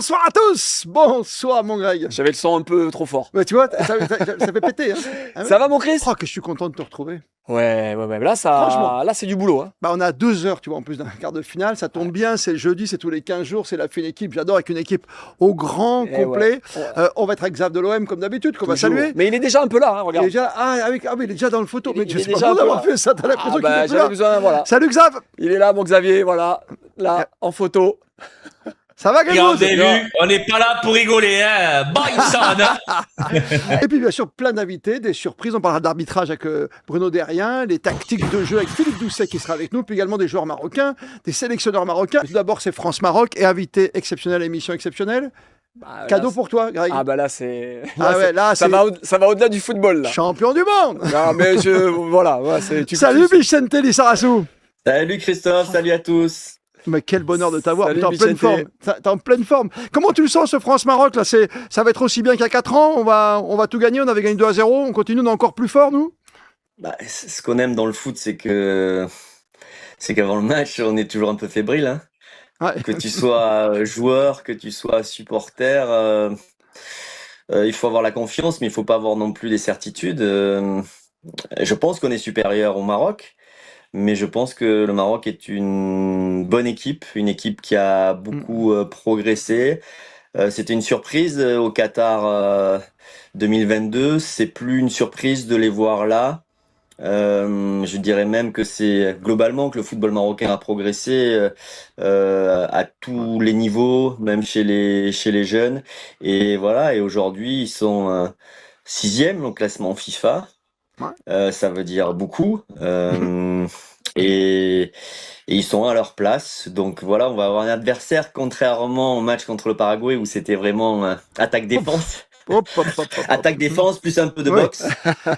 Bonsoir à tous. Bonsoir mon Greg. J'avais le son un peu trop fort. Ouais, tu vois, ça fait péter. Hein. Ah, ça va mon Chris? Oh, que je suis content de te retrouver. Ouais. Là, c'est du boulot. Hein. Bah, on a 2 heures, tu vois, en plus d'un quart de finale. Ça tombe bien, c'est le jeudi, c'est tous les 15 jours, c'est la fine équipe. J'adore avec une équipe au grand complet. Ouais. On va être avec Xav de l'OM comme d'habitude, qu'on va saluer. Mais il est déjà un peu là, hein, regarde. Il est déjà dans le photo. Mais je sais pas d'avoir fait ça, t'as l'impression qu'il est j'avais besoin, voilà. Salut Xav. Il est là, mon Xavier, voilà. Là, en photo. Ça va, Gagnon? Vous avez vu, on n'est pas là pour rigoler, hein. Et puis bien sûr, plein d'invités, des surprises. On parlera d'arbitrage avec Bruno Derrien, les tactiques de jeu avec Philippe Doucet qui sera avec nous, puis également des joueurs marocains, des sélectionneurs marocains. Tout d'abord, c'est France-Maroc et invité exceptionnel, émission exceptionnelle. Bah, cadeau pour toi, Greg. Ah bah là c'est. Ça va au-delà du football. Là. Champion du monde. Non mais voilà. Salut Vicente Lissarassou. Salut Christophe, salut à tous. Mais quel bonheur de t'avoir, t'es en pleine forme. T'es en pleine forme. Comment tu le sens ce France-Maroc là? Ça va être aussi bien qu'il y a 4 ans. On va tout gagner. On avait gagné 2-0. On continue, on est encore plus fort, nous. Bah, ce qu'on aime dans le foot, c'est qu'avant le match, on est toujours un peu fébrile. Hein. Ouais. Que tu sois joueur, que tu sois supporter, il faut avoir la confiance, mais il faut pas avoir non plus des certitudes. Je pense qu'on est supérieur au Maroc. Mais je pense que le Maroc est une bonne équipe, une équipe qui a beaucoup progressé. C'était une surprise au Qatar 2022. C'est plus une surprise de les voir là. Je dirais même que c'est globalement que le football marocain a progressé à tous les niveaux, même chez les jeunes. Et voilà. Et aujourd'hui, ils sont 6e au classement FIFA. Ça veut dire beaucoup. Et ils sont à leur place. Donc voilà, on va avoir un adversaire, contrairement au match contre le Paraguay où c'était vraiment attaque-défense. Attaque-défense plus un peu de boxe.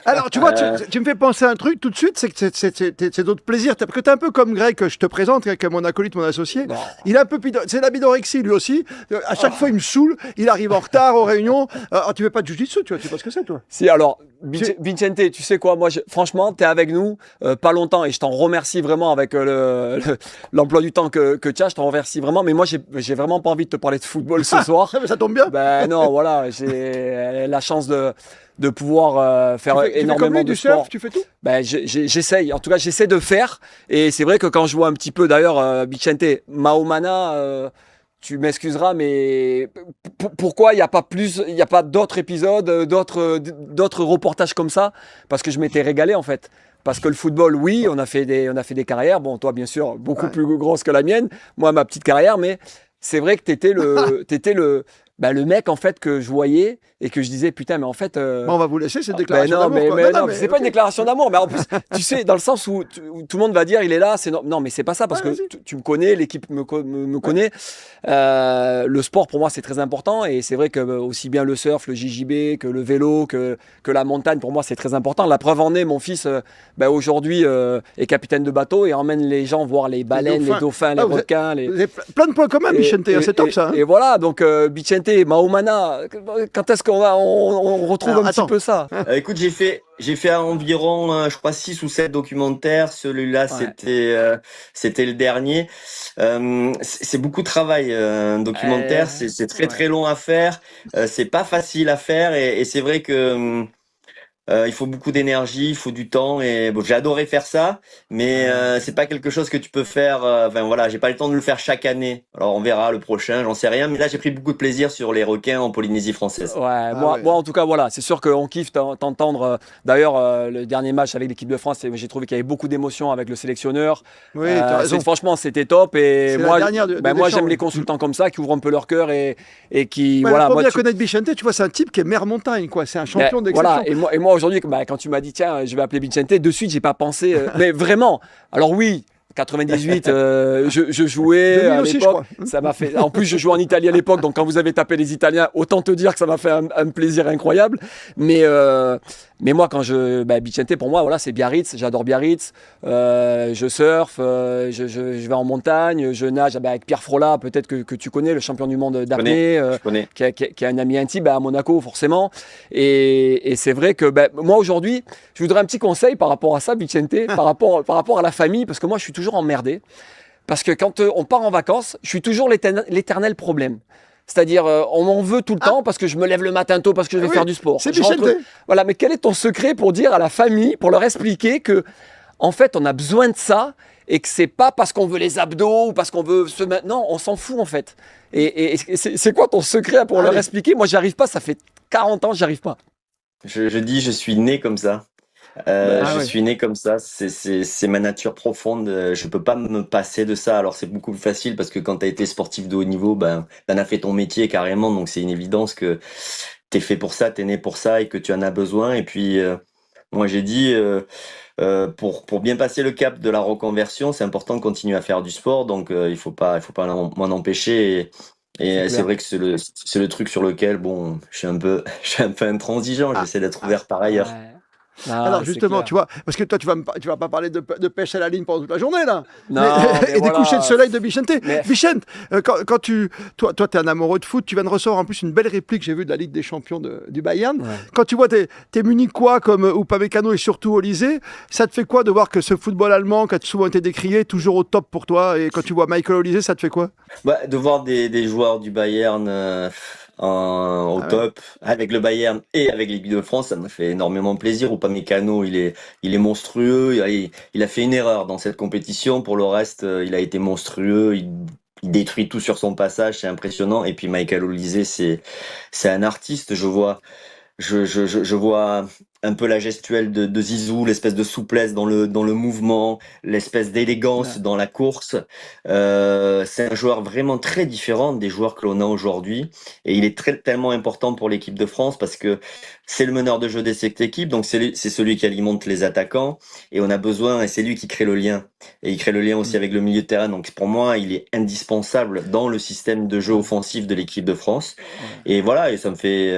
Alors tu vois, tu me fais penser à un truc tout de suite, c'est que c'est d'autres plaisirs. Parce que t'es un peu comme Greg que je te présente, avec mon acolyte, mon associé. Non. Il est un peu c'est la bidorexie lui aussi. À chaque fois il me saoule, il arrive en retard aux réunions. Tu fais pas de jiu-jitsu, tu vois, tu sais pas ce que c'est toi. Si alors, Vicente, tu sais quoi, moi franchement, t'es avec nous pas longtemps et je t'en remercie vraiment avec l'emploi du temps que tu as, je t'en remercie vraiment. Mais moi j'ai vraiment pas envie de te parler de football ce soir. Mais ça tombe bien. Ben non, voilà, j'ai la chance de pouvoir faire énormément de sport. Surf, tu fais tout? Ben, j'essaye. En tout cas, j'essaie de faire. Et c'est vrai que quand je vois un petit peu, d'ailleurs, Vicente, Maomana, tu m'excuseras, mais pourquoi il n'y a pas d'autres épisodes, d'autres reportages comme ça? Parce que je m'étais régalé, en fait. Parce que le football, oui, on a fait des carrières. Bon, toi, bien sûr, beaucoup plus grosses que la mienne. Moi, ma petite carrière, mais c'est vrai que t'étais le mec en fait que je voyais et que je disais putain mais en fait on va vous laisser cette déclaration d'amour. Non, c'est pas une déclaration d'amour, mais en plus tu sais dans le sens où tout le monde va dire il est là, non mais c'est pas ça parce que tu me connais, l'équipe me connaît. Le sport pour moi c'est très important et c'est vrai que aussi bien le surf, le JJB que le vélo que la montagne pour moi c'est très important. La preuve en est mon fils aujourd'hui est capitaine de bateau et emmène les gens voir les baleines, les dauphins, les requins. Vous avez plein de points communs, Vicente, c'est top ça. Et voilà donc Vicente, Maomana, quand est-ce qu'on retrouve petit peu ça? Écoute, j'ai fait environ, je crois, 6 ou 7 documentaires. Celui-là, c'était le dernier. C'est beaucoup de travail, un documentaire. C'est très long à faire. C'est pas facile à faire et c'est vrai que il faut beaucoup d'énergie, il faut du temps et bon, j'ai adoré faire ça, mais c'est pas quelque chose que tu peux faire. Enfin voilà, j'ai pas le temps de le faire chaque année. Alors on verra le prochain, j'en sais rien. Mais là j'ai pris beaucoup de plaisir sur les requins en Polynésie française. Moi en tout cas voilà, c'est sûr qu'on kiffe t'entendre. D'ailleurs le dernier match avec l'équipe de France, j'ai trouvé qu'il y avait beaucoup d'émotions avec le sélectionneur. Oui, t'as raison. Franchement c'était top et moi j'aime les consultants consultants comme ça qui ouvrent un peu leur cœur et qui voilà. Pour bien connaître Vicente, tu vois c'est un type qui est mère montagne quoi, c'est un champion d'exception. Voilà et moi aujourd'hui, quand tu m'as dit tiens, je vais appeler Vicente, de suite j'ai pas pensé, mais vraiment. Alors oui, 98, je jouais à l'époque. Ça m'a fait. En plus, je jouais en Italie à l'époque, donc quand vous avez tapé les Italiens, autant te dire que ça m'a fait un plaisir incroyable. Mais moi, quand Vicente, pour moi, voilà, c'est Biarritz. J'adore Biarritz. Je surfe, je vais en montagne, je nage avec Pierre Frola, peut-être que tu connais, le champion du monde d'apnée, qui a un ami intime à Monaco, forcément. Et c'est vrai que moi, aujourd'hui, je voudrais un petit conseil par rapport à ça, Vicente, par rapport à la famille, parce que moi, je suis toujours emmerdé. Parce que quand on part en vacances, je suis toujours l'éternel problème. C'est-à-dire, on m'en veut tout le temps parce que je me lève le matin tôt, parce que je vais faire du sport. C'est Vicente. Voilà, mais quel est ton secret pour dire à la famille, pour leur expliquer que, en fait, on a besoin de ça et que c'est pas parce qu'on veut les abdos ou parce qu'on veut se mettre. Non, on s'en fout en fait. Et c'est quoi ton secret pour leur expliquer? Moi, j'y arrive pas, ça fait 40 ans, j'y arrive pas. Je dis, je suis né comme ça. Je suis né comme ça, c'est ma nature profonde, je peux pas me passer de ça. Alors c'est beaucoup plus facile parce que quand tu as été sportif de haut niveau, ben t'en as fait ton métier carrément, donc c'est une évidence que t'es fait pour ça, t'es né pour ça et que tu en as besoin. Et puis moi j'ai dit pour bien passer le cap de la reconversion, c'est important de continuer à faire du sport, donc il faut pas m'en empêcher. Et c'est vrai que c'est le truc sur lequel bon, je suis un peu intransigeant, j'essaie d'être ouvert par ailleurs. Ouais. Alors justement, tu vois, parce que toi, tu vas pas parler de pêche à la ligne pendant toute la journée, là. Non, et des couchers de soleil de Vicente. Mais... Vicente, quand toi, t'es un amoureux de foot, tu viens de recevoir en plus une belle réplique, j'ai vu de la Ligue des Champions du Bayern. Ouais. Quand tu vois tes Munichois comme Upamecano et surtout Olise, ça te fait quoi de voir que ce football allemand, qui a souvent été décrié, est toujours au top pour toi? Et quand tu vois Michael Olise, ça te fait quoi? Bah, de voir des joueurs du Bayern au top, avec le Bayern et avec l'équipe de France, ça me fait énormément plaisir. Upamecano, il est monstrueux. Il a fait une erreur dans cette compétition. Pour le reste, il a été monstrueux. Il détruit tout sur son passage, c'est impressionnant. Et puis Michael Olise, c'est un artiste. Je vois un peu la gestuelle de Zizou, l'espèce de souplesse dans le mouvement, l'espèce d'élégance dans la course. C'est un joueur vraiment très différent des joueurs que l'on a aujourd'hui. Et il est tellement important pour l'équipe de France parce que c'est le meneur de jeu de cette équipe. Donc c'est celui qui alimente les attaquants. Et on a besoin, et c'est lui qui crée le lien. Et il crée le lien aussi avec le milieu de terrain. Donc pour moi, il est indispensable dans le système de jeu offensif de l'équipe de France. Et voilà, et ça me fait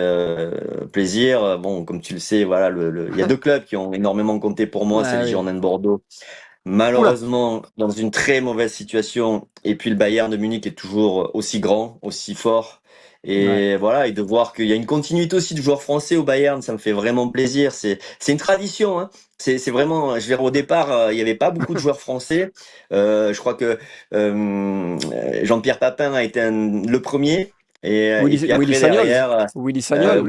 plaisir. Bon, comme tu le sais, voilà, il y a deux clubs qui ont énormément compté pour moi, c'est les Girondins de Bordeaux. Malheureusement, dans une très mauvaise situation. Et puis le Bayern de Munich est toujours aussi grand, aussi fort. Et voilà, et de voir qu'il y a une continuité aussi de joueurs français au Bayern, ça me fait vraiment plaisir. C'est une tradition, hein. C'est vraiment, je veux dire, au départ, il n'y avait pas beaucoup de joueurs français. Je crois que Jean-Pierre Papin a été le premier. Et puis après, derrière, Willy Sagnol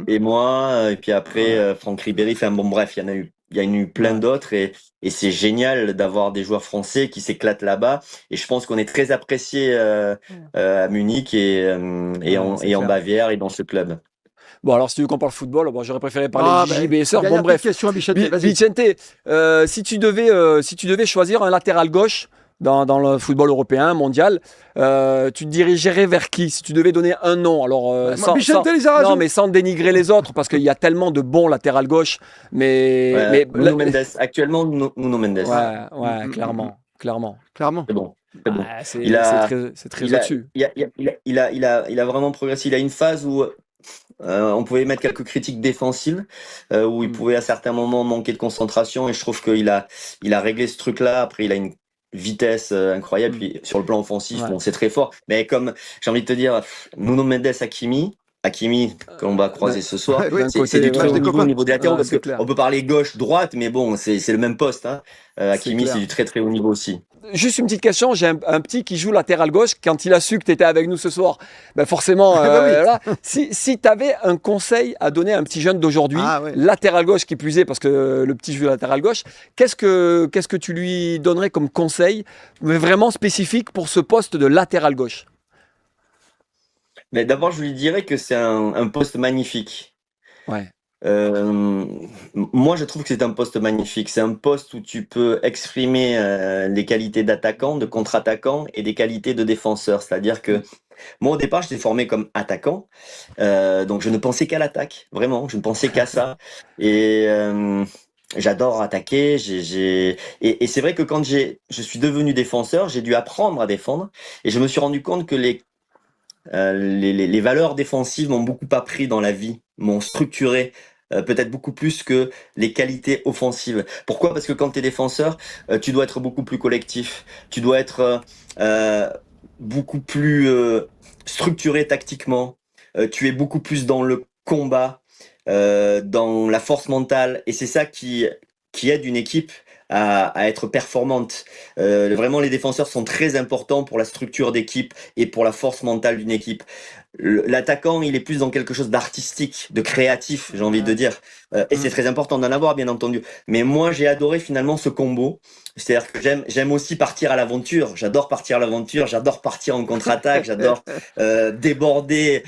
et moi, et puis après, Franck Ribéry. Enfin bon, bref, il y a eu plein d'autres et c'est génial d'avoir des joueurs français qui s'éclatent là-bas. Et je pense qu'on est très apprécié à Munich et en Bavière et dans ce club. Bon, alors si tu veux qu'on parle football, bon, j'aurais préféré parler de JB Sœur. Bon, bref. Question à Vicente, si tu devais choisir un latéral gauche dans le football européen, mondial, tu te dirigerais vers qui si tu devais donner un nom? Alors, sans dénigrer les autres, parce qu'il y a tellement de bons latéral gauche. Mais Nuno Mendes, actuellement, Nuno Mendes. Ouais, clairement. C'est bon. C'est très au-dessus. Il a vraiment progressé. Il a une phase où on pouvait mettre quelques critiques défensives, où il pouvait à certains moments manquer de concentration, et je trouve qu'il a réglé ce truc-là. Après, il a une vitesse incroyable, puis sur le plan offensif, bon, c'est très fort. Mais comme j'ai envie de te dire, Nuno Mendes, Hakimi, qu'on va croiser ce soir, c'est du très haut niveau au niveau des latéraux, parce qu'on peut parler gauche-droite, mais bon, c'est le même poste. Hein. Hakimi, c'est du très très haut niveau aussi. Juste une petite question, j'ai un petit qui joue latéral gauche. Quand il a su que tu étais avec nous ce soir, ben forcément, là, si tu avais un conseil à donner à un petit jeune d'aujourd'hui, latéral gauche qui plus est, parce que le petit joue latéral gauche, qu'est-ce que tu lui donnerais comme conseil, mais vraiment spécifique pour ce poste de latéral gauche? Mais d'abord, je lui dirais que c'est un poste magnifique. Ouais. Moi, je trouve que c'est un poste magnifique. C'est un poste où tu peux exprimer les qualités d'attaquant, de contre-attaquant et des qualités de défenseur. C'est-à-dire que moi, au départ, j'étais formé comme attaquant, donc je ne pensais qu'à l'attaque. Vraiment, je ne pensais qu'à ça. Et j'adore attaquer. Et c'est vrai que quand je suis devenu défenseur, j'ai dû apprendre à défendre. Et je me suis rendu compte que les valeurs défensives m'ont beaucoup appris dans la vie, m'ont structuré peut-être beaucoup plus que les qualités offensives. Pourquoi? Parce que quand tu es défenseur, tu dois être beaucoup plus collectif, tu dois être beaucoup plus structuré tactiquement, tu es beaucoup plus dans le combat, dans la force mentale, et c'est ça qui aide une équipe à être performante. Vraiment, les défenseurs sont très importants pour la structure d'équipe et pour la force mentale d'une équipe. L'attaquant, il est plus dans quelque chose d'artistique, de créatif, j'ai envie de dire. Et c'est très important d'en avoir, bien entendu. Mais moi, j'ai adoré finalement ce combo. C'est-à-dire que j'aime aussi partir à l'aventure. J'adore partir à l'aventure, j'adore partir en contre-attaque, j'adore déborder,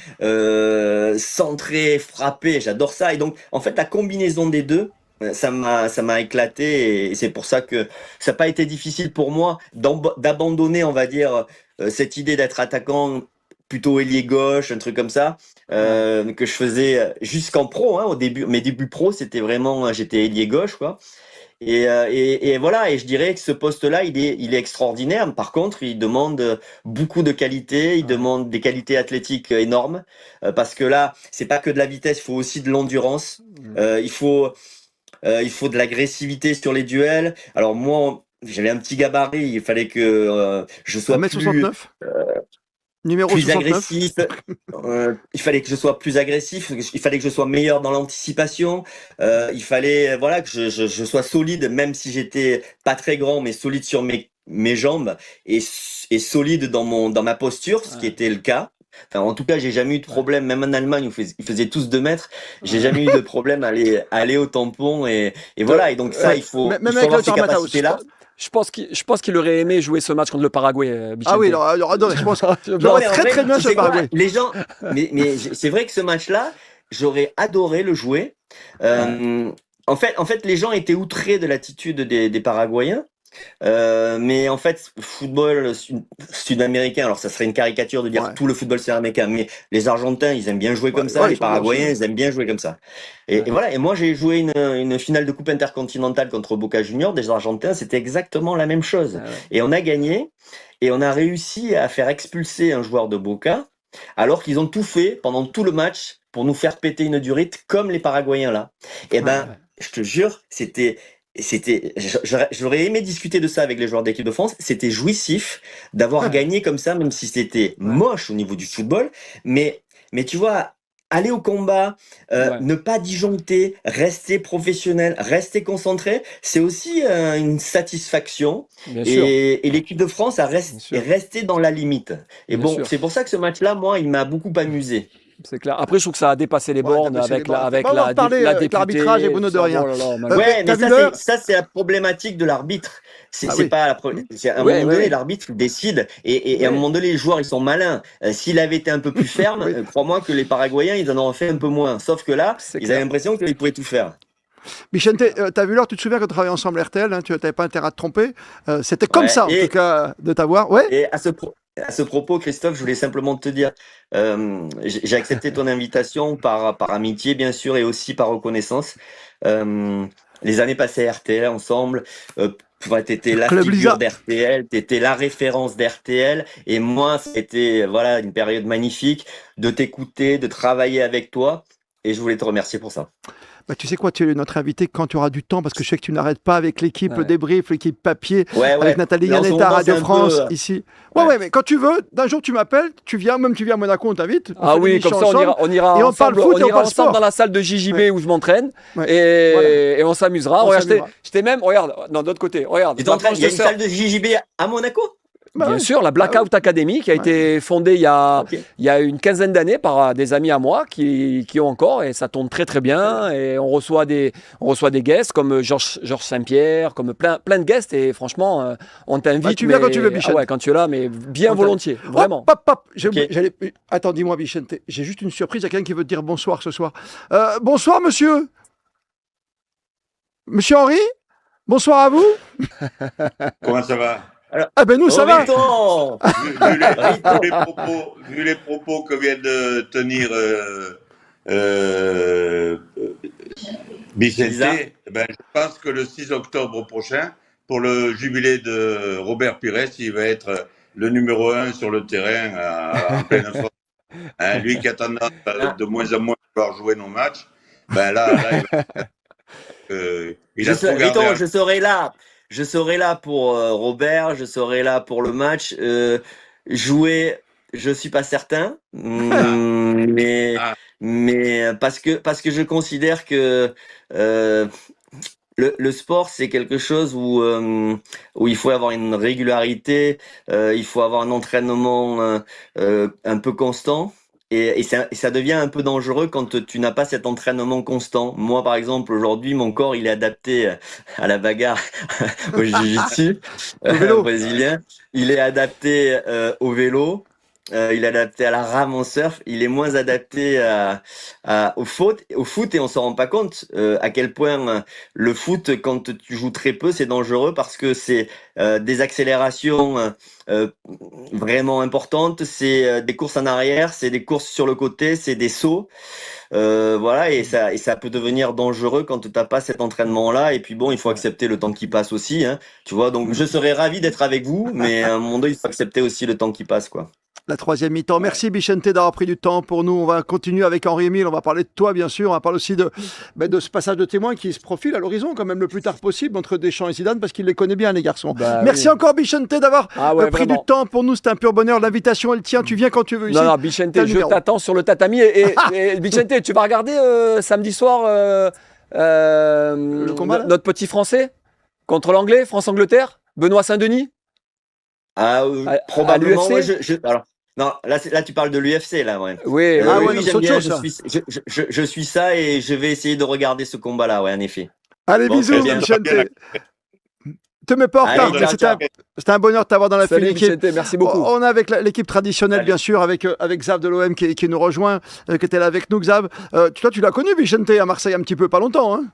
centrer, frapper. J'adore ça. Et donc, en fait, la combinaison des deux, ça m'a éclaté. Et c'est pour ça que ça n'a pas été difficile pour moi d'abandonner, on va dire, cette idée d'être attaquant plutôt ailier gauche, un truc comme ça, que je faisais jusqu'en pro, hein, au début. Mes débuts pro, c'était vraiment, j'étais ailier gauche, quoi. Et voilà, et je dirais que ce poste-là, il est extraordinaire. Par contre, il demande beaucoup de qualité, il demande des qualités athlétiques énormes, parce que là, c'est pas que de la vitesse, il faut aussi de l'endurance. Il faut de l'agressivité sur les duels. Alors moi, j'avais un petit gabarit, il fallait que je sois 1m69 Numéro plus 69. agressif. Il fallait que je sois plus agressif. Il fallait que je sois meilleur dans l'anticipation. Il fallait, voilà, que je sois solide, même si j'étais pas très grand, mais solide sur mes jambes et solide dans ma posture, ce qui était le cas. Enfin, en tout cas, j'ai jamais eu de problème, même en Allemagne où ils faisaient tous 2 mètres, j'ai jamais eu de problème à aller au tampon et voilà. Et donc ça, il faut avoir ces capacités-là. Je pense qu'il aurait aimé jouer ce match contre le Paraguay. Vicente. Ah oui, alors adoré. Je pense j'aurais très bien ce Paraguay. Les gens, mais c'est vrai que ce match-là, j'aurais adoré le jouer. En fait, les gens étaient outrés de l'attitude des Paraguayens. Mais en fait, football sud-américain, alors ça serait une caricature de dire tout le football sud-américain, mais les Argentins, ils aiment bien jouer comme ça, les Paraguayens, ils aiment bien jouer comme ça. Et voilà, et moi j'ai joué une finale de coupe intercontinentale contre Boca Juniors, des Argentins, c'était exactement la même chose. Et on a gagné, et on a réussi à faire expulser un joueur de Boca, alors qu'ils ont tout fait pendant tout le match pour nous faire péter une durite, comme les Paraguayens là. Et je te jure, j'aurais aimé discuter de ça avec les joueurs d'équipe de France. C'était jouissif d'avoir gagné comme ça, même si c'était moche au niveau du football. Mais tu vois, aller au combat, ne pas disjoncter, rester professionnel, rester concentré, c'est aussi une satisfaction. Et l'équipe de France est restée dans la limite. Et c'est pour ça que ce match-là, moi, il m'a beaucoup amusé. C'est clair. Après, je trouve que ça a dépassé les bornes avec l'arbitrage et Bruno de Rien. Mais ça, c'est la problématique de l'arbitre. C'est pas à un moment donné, l'arbitre décide et à un moment donné, les joueurs, ils sont malins. S'il avait été un peu plus ferme, crois-moi que les Paraguayens, ils en auraient fait un peu moins. Sauf que là, ils avaient l'impression qu'ils pouvaient tout faire. Vicente, t'as vu l'heure, tu te souviens quand on travaillait ensemble RTL, hein, tu n'avais pas intérêt à te tromper. C'était comme ça, en tout cas, de t'avoir. Et à ce propos, Christophe, je voulais simplement te dire, j'ai accepté ton invitation par amitié, bien sûr, et aussi par reconnaissance. Les années passées à RTL ensemble, t'étais la figure d'RTL, t'étais la référence d'RTL, et moi, c'était voilà une période magnifique de t'écouter, de travailler avec toi, et je voulais te remercier pour ça. Tu sais quoi, tu es notre invité quand tu auras du temps, parce que je sais que tu n'arrêtes pas avec l'équipe débrief, l'équipe papier, avec Nathalie Yanetta, Radio France, ici. Mais quand tu veux, d'un jour tu m'appelles, tu viens à Monaco, on t'invite. Ah oui, comme ça on ira et on ensemble, parle foot, on ira ensemble sport. dans la salle de JJB où je m'entraîne et on s'amusera. Regarde, j'étais même, regarde, non, de l'autre côté, regarde. Il y a une salle de JJB à Monaco ? Bien sûr, la Blackout Academy qui a été fondée il y a une quinzaine d'années par des amis à moi qui ont encore, et ça tourne très très bien, et on reçoit des guests comme Georges Saint-Pierre, comme plein de guests, et franchement on t'invite. Tu viens quand tu veux, Bichette. Quand tu es là, mais bien volontiers, vraiment. Attends, dis-moi, Bichette, j'ai juste une surprise, il y a quelqu'un qui veut te dire bonsoir ce soir. Bonsoir monsieur. Monsieur Henry, bonsoir à vous. Comment ça va? Alors, nous ça va. Vu les propos que vient de tenir Vicente, je pense que le 6 octobre prochain, pour le jubilé de Robert Pires, il va être le numéro 1 sur le terrain en pleine forme. Lui qui a tendance de moins en moins à pouvoir jouer nos matchs, je serai là. Je serai là pour Robert, je serai là pour le match. Jouer, je suis pas certain, mais parce que je considère que Le sport, c'est quelque chose où il faut avoir une régularité, il faut avoir un entraînement un peu constant. Et ça devient un peu dangereux quand tu n'as pas cet entraînement constant. Moi, par exemple, aujourd'hui, mon corps, il est adapté à la bagarre, au jiu-jitsu brésilien. Il est adapté au vélo. Il est adapté à la rame en surf, il est moins adapté au foot et on s'en rend pas compte à quel point le foot, quand tu joues très peu, c'est dangereux parce que c'est des accélérations vraiment importantes, c'est des courses en arrière, c'est des courses sur le côté, c'est des sauts. Voilà, et ça peut devenir dangereux quand tu n'as pas cet entraînement-là. Et puis bon, il faut accepter le temps qui passe aussi, hein, tu vois. Donc je serais ravi d'être avec vous, mais à un moment donné, il faut accepter aussi le temps qui passe, quoi. La troisième mi-temps. Merci Bichente d'avoir pris du temps pour nous. On va continuer avec Henri-Émile. On va parler de toi, bien sûr. On va parler aussi de ce passage de témoin qui se profile à l'horizon, quand même, le plus tard possible entre Deschamps et Zidane, parce qu'il les connaît bien, les garçons. Merci encore, Bichente, d'avoir pris du temps pour nous. C'était un pur bonheur. L'invitation, elle tient. Tu viens quand tu veux ici. Non, Bichente, je t'attends sur le tatami. Et Bichente, tu vas regarder samedi soir le combat, notre petit Français contre l'Anglais, France-Angleterre, Benoît Saint-Denis. Probablement. Alors, non, là tu parles de l'UFC, là, ouais. Oui, oui, j'aime bien. Je suis ça et je vais essayer de regarder ce combat-là, ouais, en effet. Allez, bisous, Bichente. Te mets pas en retard. C'était un bonheur de t'avoir dans la file équipe. Merci beaucoup. On est avec l'équipe traditionnelle, bien sûr, avec Xav de l'OM qui nous rejoint, qui était là avec nous, Xav. Toi, tu l'as connu, Bichente, à Marseille, un petit peu, pas longtemps, hein?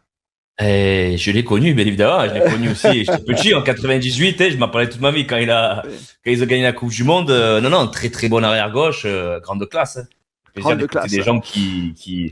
Je l'ai connu, bien évidemment. Je l'ai connu aussi. J'étais petit en 98. Je m'en parlais toute ma vie quand ils ont gagné la Coupe du Monde. Non, très très bon arrière gauche, grande classe. Des gens qui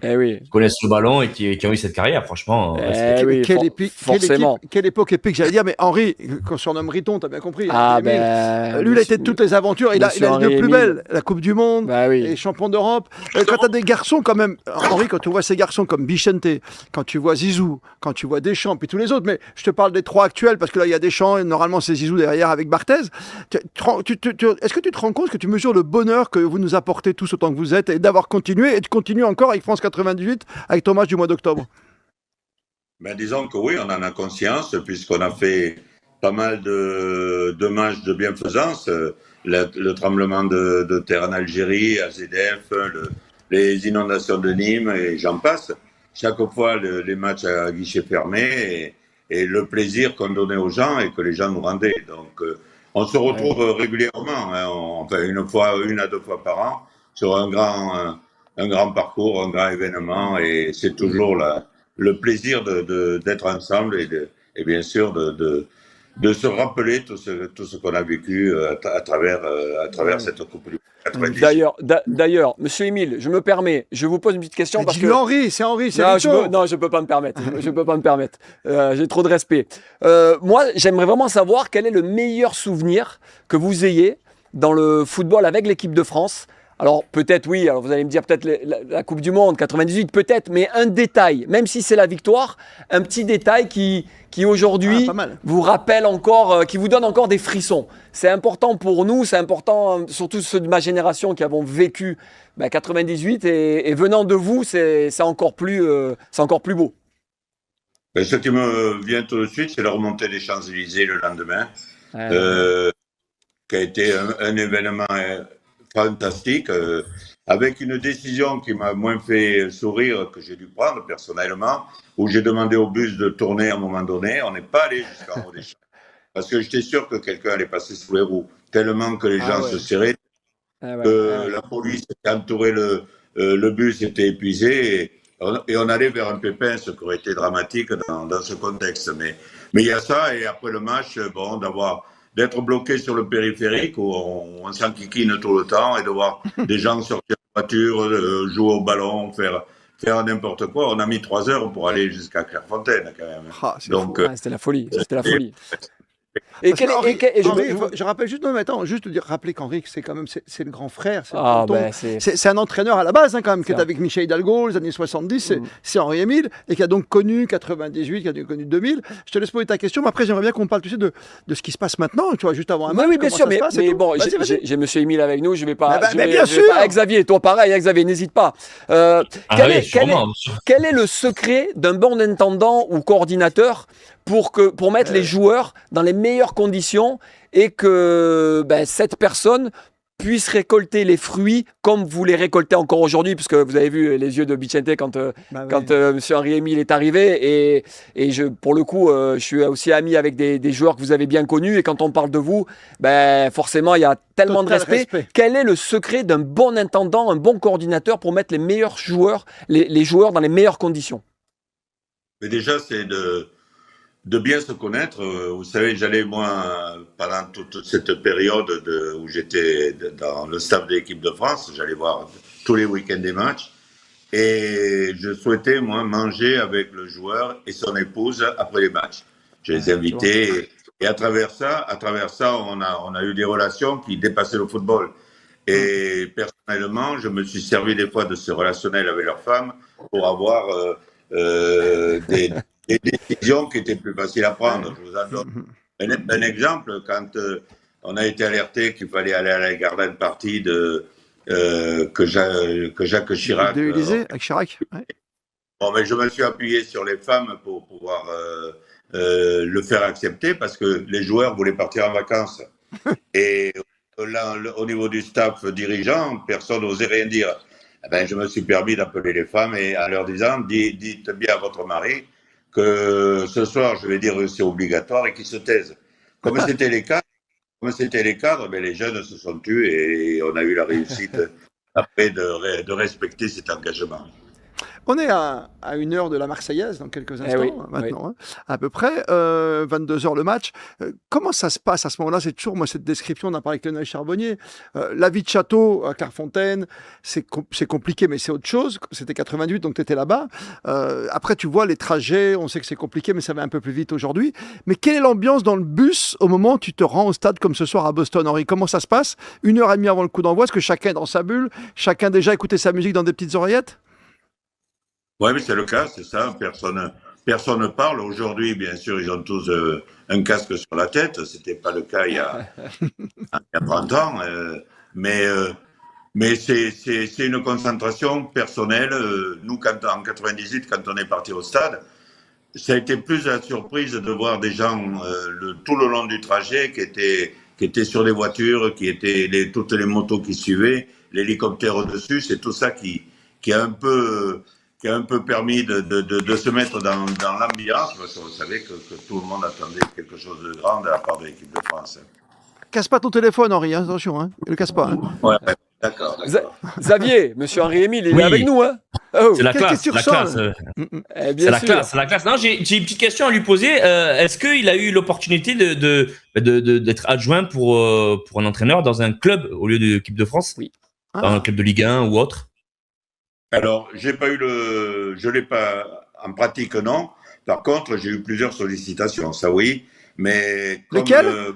connaissent le ballon et qui ont eu cette carrière, franchement. Quelle époque épique, j'allais dire. Mais Henri, qu'on surnomme Riton, t'as bien compris. Lui, il a été de toutes les aventures. Il a les plus belles, la Coupe du Monde, les champions d'Europe. Quand t'as des garçons, quand même, Henri, quand tu vois ces garçons comme Bichente, quand tu vois Zizou, quand tu vois Deschamps, puis tous les autres, mais je te parle des trois actuels, parce que là, il y a Deschamps, et normalement, c'est Zizou derrière avec Barthez. Est-ce que tu te rends compte que tu mesures le bonheur que vous nous apportez tous autant que vous êtes, et d'avoir continué, et de continuer encore avec France 98, avec ton match du mois d'octobre? Disons que oui, on en a conscience, puisqu'on a fait pas mal de matchs de bienfaisance. Le tremblement de terre en Algérie, AZF, les inondations de Nîmes, et j'en passe. Chaque fois, les matchs à guichet fermé, et le plaisir qu'on donnait aux gens et que les gens nous rendaient. Donc, on se retrouve régulièrement, hein, enfin une à deux fois par an, sur un grand parcours, un grand événement, et c'est toujours le plaisir d'être ensemble et bien sûr de se rappeler tout ce qu'on a vécu à travers cette Coupe du Monde. D'ailleurs, Monsieur Émile, je me permets, je vous pose une petite question parce que c'est Henri, c'est non, je peux pas me permettre. Je peux pas me permettre. J'ai trop de respect. Moi, j'aimerais vraiment savoir quel est le meilleur souvenir que vous ayez dans le football avec l'équipe de France. Alors peut-être oui, alors vous allez me dire peut-être la Coupe du Monde 98, peut-être, mais un détail, même si c'est la victoire, un petit détail qui aujourd'hui vous rappelle encore, qui vous donne encore des frissons. C'est important pour nous, c'est important, surtout ceux de ma génération qui avons vécu 98 et venant de vous, c'est encore plus beau. Ce qui me vient tout de suite, c'est la remontée des Champs-Élysées le lendemain, qui a été un événement fantastique, avec une décision qui m'a moins fait sourire que j'ai dû prendre personnellement, où j'ai demandé au bus de tourner à un moment donné. On n'est pas allé jusqu'en haut des Champs, parce que j'étais sûr que quelqu'un allait passer sous les roues, tellement que les gens se serraient, la police qui entourait le bus était épuisée, et on allait vers un pépin, ce qui aurait été dramatique dans ce contexte. Mais il y a ça, et après le match, d'être bloqué sur le périphérique où on s'enquiquine tout le temps et de voir des gens sortir de la voiture, jouer au ballon, faire n'importe quoi. On a mis 3 heures pour aller jusqu'à Clairefontaine quand même. C'était la folie. Et je rappelle juste, non, mais attends, juste dire, rappeler qu'Henri, c'est quand même, c'est le grand frère, c'est un entraîneur à la base, hein, quand même, qui est avec Michel Hidalgo, les années 70, c'est Henri-Émile, et qui a donc connu 98, qui a connu 2000. Je te laisse poser ta question, mais après, j'aimerais bien qu'on parle, tu sais, de ce qui se passe maintenant, tu vois, juste avant un match. Oui, bien sûr, mais bon, j'ai monsieur Émile avec nous, je vais pas. Bien sûr. Xavier, toi pareil, Xavier, n'hésite pas. Quel est le secret d'un bon intendant ou coordinateur pour mettre les joueurs dans les meilleures conditions et que cette personne puisse récolter les fruits comme vous les récoltez encore aujourd'hui, puisque vous avez vu les yeux de Vicente quand M. Henri-Émile est arrivé, et pour le coup, je suis aussi ami avec des joueurs que vous avez bien connus, et quand on parle de vous, forcément, il y a tellement de respect. Quel est le secret d'un bon intendant, un bon coordinateur pour mettre les meilleurs joueurs, les joueurs dans les meilleures conditions? Mais déjà, c'est de bien se connaître. Vous savez, j'allais, moi, pendant toute cette période où j'étais dans le staff de l'équipe de France, j'allais voir tous les week-ends des matchs. Et je souhaitais, moi, manger avec le joueur et son épouse après les matchs. Je les invitais. Et à travers ça, on a eu des relations qui dépassaient le football. Et personnellement, je me suis servi des fois de ce relationnel avec leurs femmes pour avoir des décisions qui étaient plus faciles à prendre. Je vous en donne un exemple. Quand on a été alerté qu'il fallait aller à la garden party que Jacques Chirac. De l'Élysée, avec Chirac. Ouais. Bon, mais je me suis appuyé sur les femmes pour pouvoir le faire accepter parce que les joueurs voulaient partir en vacances. Et là, au niveau du staff dirigeant, personne n'osait rien dire. Je me suis permis d'appeler les femmes et en leur disant, dites bien à votre mari que ce soir, je vais dire que c'est obligatoire et qu'ils se taisent. Comme c'était les cadres, les jeunes se sont tus et on a eu la réussite après de respecter cet engagement. On est à 1h de la Marseillaise dans quelques instants, maintenant, hein, à peu près, 22h le match. Comment ça se passe à ce moment-là? C'est toujours, moi, cette description, on a parlé avec Lionel Charbonnier. La vie de château à Clairefontaine, c'est compliqué, mais c'est autre chose. C'était 88, donc tu étais là-bas. Après, tu vois les trajets, on sait que c'est compliqué, mais ça va un peu plus vite aujourd'hui. Mais quelle est l'ambiance dans le bus au moment où tu te rends au stade comme ce soir à Boston, Henri? Comment ça se passe? 1h30 avant le coup d'envoi, est-ce que chacun est dans sa bulle? Chacun déjà écouté sa musique dans des petites oreillettes? Oui, mais c'est le cas, c'est ça. Personne ne parle. Aujourd'hui, bien sûr, ils ont tous un casque sur la tête. C'était pas le cas il y a 30 ans. Mais c'est une concentration personnelle. Nous, en 98, quand on est parti au stade, ça a été plus la surprise de voir des gens tout le long du trajet qui étaient sur des voitures, qui étaient toutes les motos qui suivaient, l'hélicoptère au-dessus. C'est tout ça qui a un peu permis de se mettre dans l'ambiance, parce qu'on savait que tout le monde attendait quelque chose de grand de la part de l'équipe de France. Casse pas ton téléphone, Henri, hein, attention, hein. Ne le casse pas. Hein. Ouais, d'accord. Xavier, monsieur Henri-Émile, il est avec nous, hein. Oh. C'est la classe. C'est la classe. Non, j'ai une petite question à lui poser. Est-ce qu'il a eu l'opportunité d'être adjoint pour un entraîneur dans un club au lieu de l'équipe de France? Oui. Dans un club de Ligue 1 ou autre? Alors, je l'ai pas en pratique, non. Par contre, j'ai eu plusieurs sollicitations, ça oui. Mais lesquelles?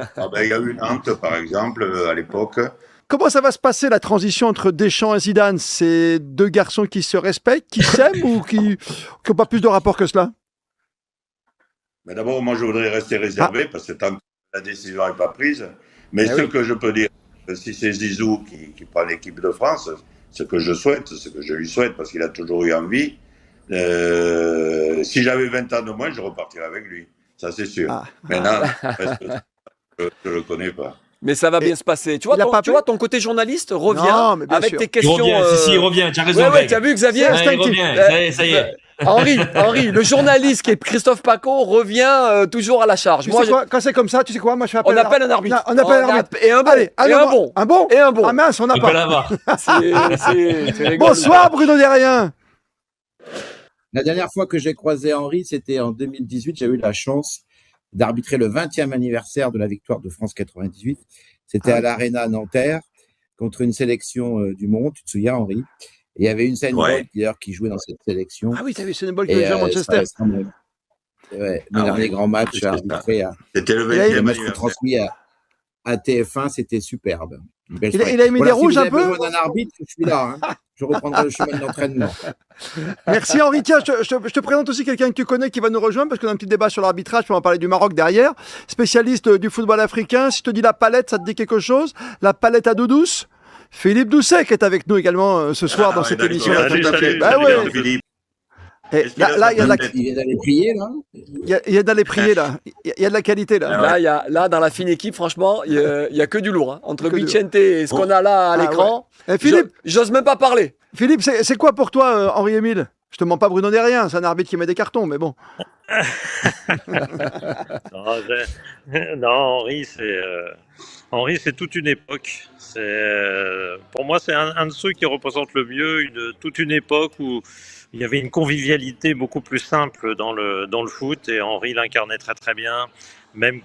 Il y a eu Nantes, par exemple, à l'époque. Comment ça va se passer la transition entre Deschamps et Zidane? C'est deux garçons qui se respectent, qui s'aiment ou qui n'ont pas plus de rapport que cela? Mais d'abord, moi, je voudrais rester réservé parce que tant que la décision n'est pas prise. Mais que je peux dire, si c'est Zizou qui prend l'équipe de France, ce que je lui souhaite, parce qu'il a toujours eu envie. Si j'avais 20 ans de moins, je repartirais avec lui. Ça, c'est sûr. Maintenant, je ne le connais pas. Mais ça va bien se passer. Tu vois, ton côté journaliste revient avec tes questions. Il revient. Tu as raison. Tu as vu, Xavier? Il revient. Ça y est. Henri, le journaliste qui est Christophe Paco revient toujours à la charge. Quand c'est comme ça, tu sais quoi? Moi, je fais appel on appelle un arbitre. On appelle un arbitre. Et un bon. Allez, et un bon. Un bon? Et un bon. Ah mince, on n'a pas. C'est Bonsoir, Bruno Derrien. La dernière fois que j'ai croisé Henri, c'était en 2018. J'ai eu la chance d'arbitrer le 20e anniversaire de la victoire de France 98. C'était à l'Arena Nanterre contre une sélection du monde. Tu te souviens, Henri? Et il y avait Usain Bolt d'ailleurs qui jouait dans cette sélection. Ah oui, tu as vu Usain Bolt qui jouait à Manchester. Mon dernier grand match arbitré. C'était le 20e match transmis à TF1, c'était superbe. Il a mis des rouges un peu. Si vous avez besoin d'un arbitre, je suis là. Je reprendrai le chemin de l'entraînement. Merci Henri. Tiens, je te présente aussi quelqu'un que tu connais qui va nous rejoindre parce qu'on a un petit débat sur l'arbitrage. On va parler du Maroc derrière. Spécialiste du football africain. Si je te dis la palette, ça te dit quelque chose? La palette à dos douce. Philippe Doucet qui est avec nous également ce soir dans cette émission. Philippe. Et là, il y a de la... Il vient d'aller prier, là. Il y a d'aller prier, là. Il y a de la qualité, là. Là, dans la fine équipe, franchement, il y a que du lourd. Hein. Entre Vicente et ce qu'on a là à l'écran, Philippe, j'ose même pas parler. Philippe, c'est quoi pour toi, Henri-Émile? Je te mens pas Bruno Derrien, c'est un arbitre qui met des cartons, mais bon. Non, Henri, c'est toute une époque. Pour moi, c'est un de ceux qui représente le mieux toute une époque où il y avait une convivialité beaucoup plus simple dans le foot, et Henri l'incarnait très très bien, même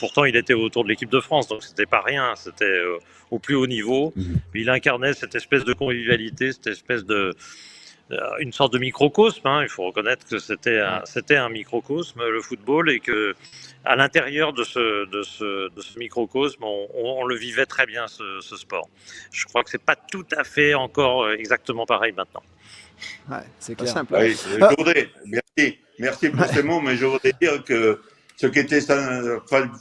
pourtant il était autour de l'équipe de France, donc c'était pas rien, c'était au plus haut niveau. Il incarnait cette espèce de convivialité, cette espèce une sorte de microcosme, hein. Il faut reconnaître que c'était un microcosme, le football, et que à l'intérieur de ce microcosme, on le vivait très bien, ce sport. Je crois que c'est pas tout à fait encore exactement pareil maintenant. Ouais, c'est clair. Simple. Oui, merci pour ces mots, mais je voudrais dire que ce qui était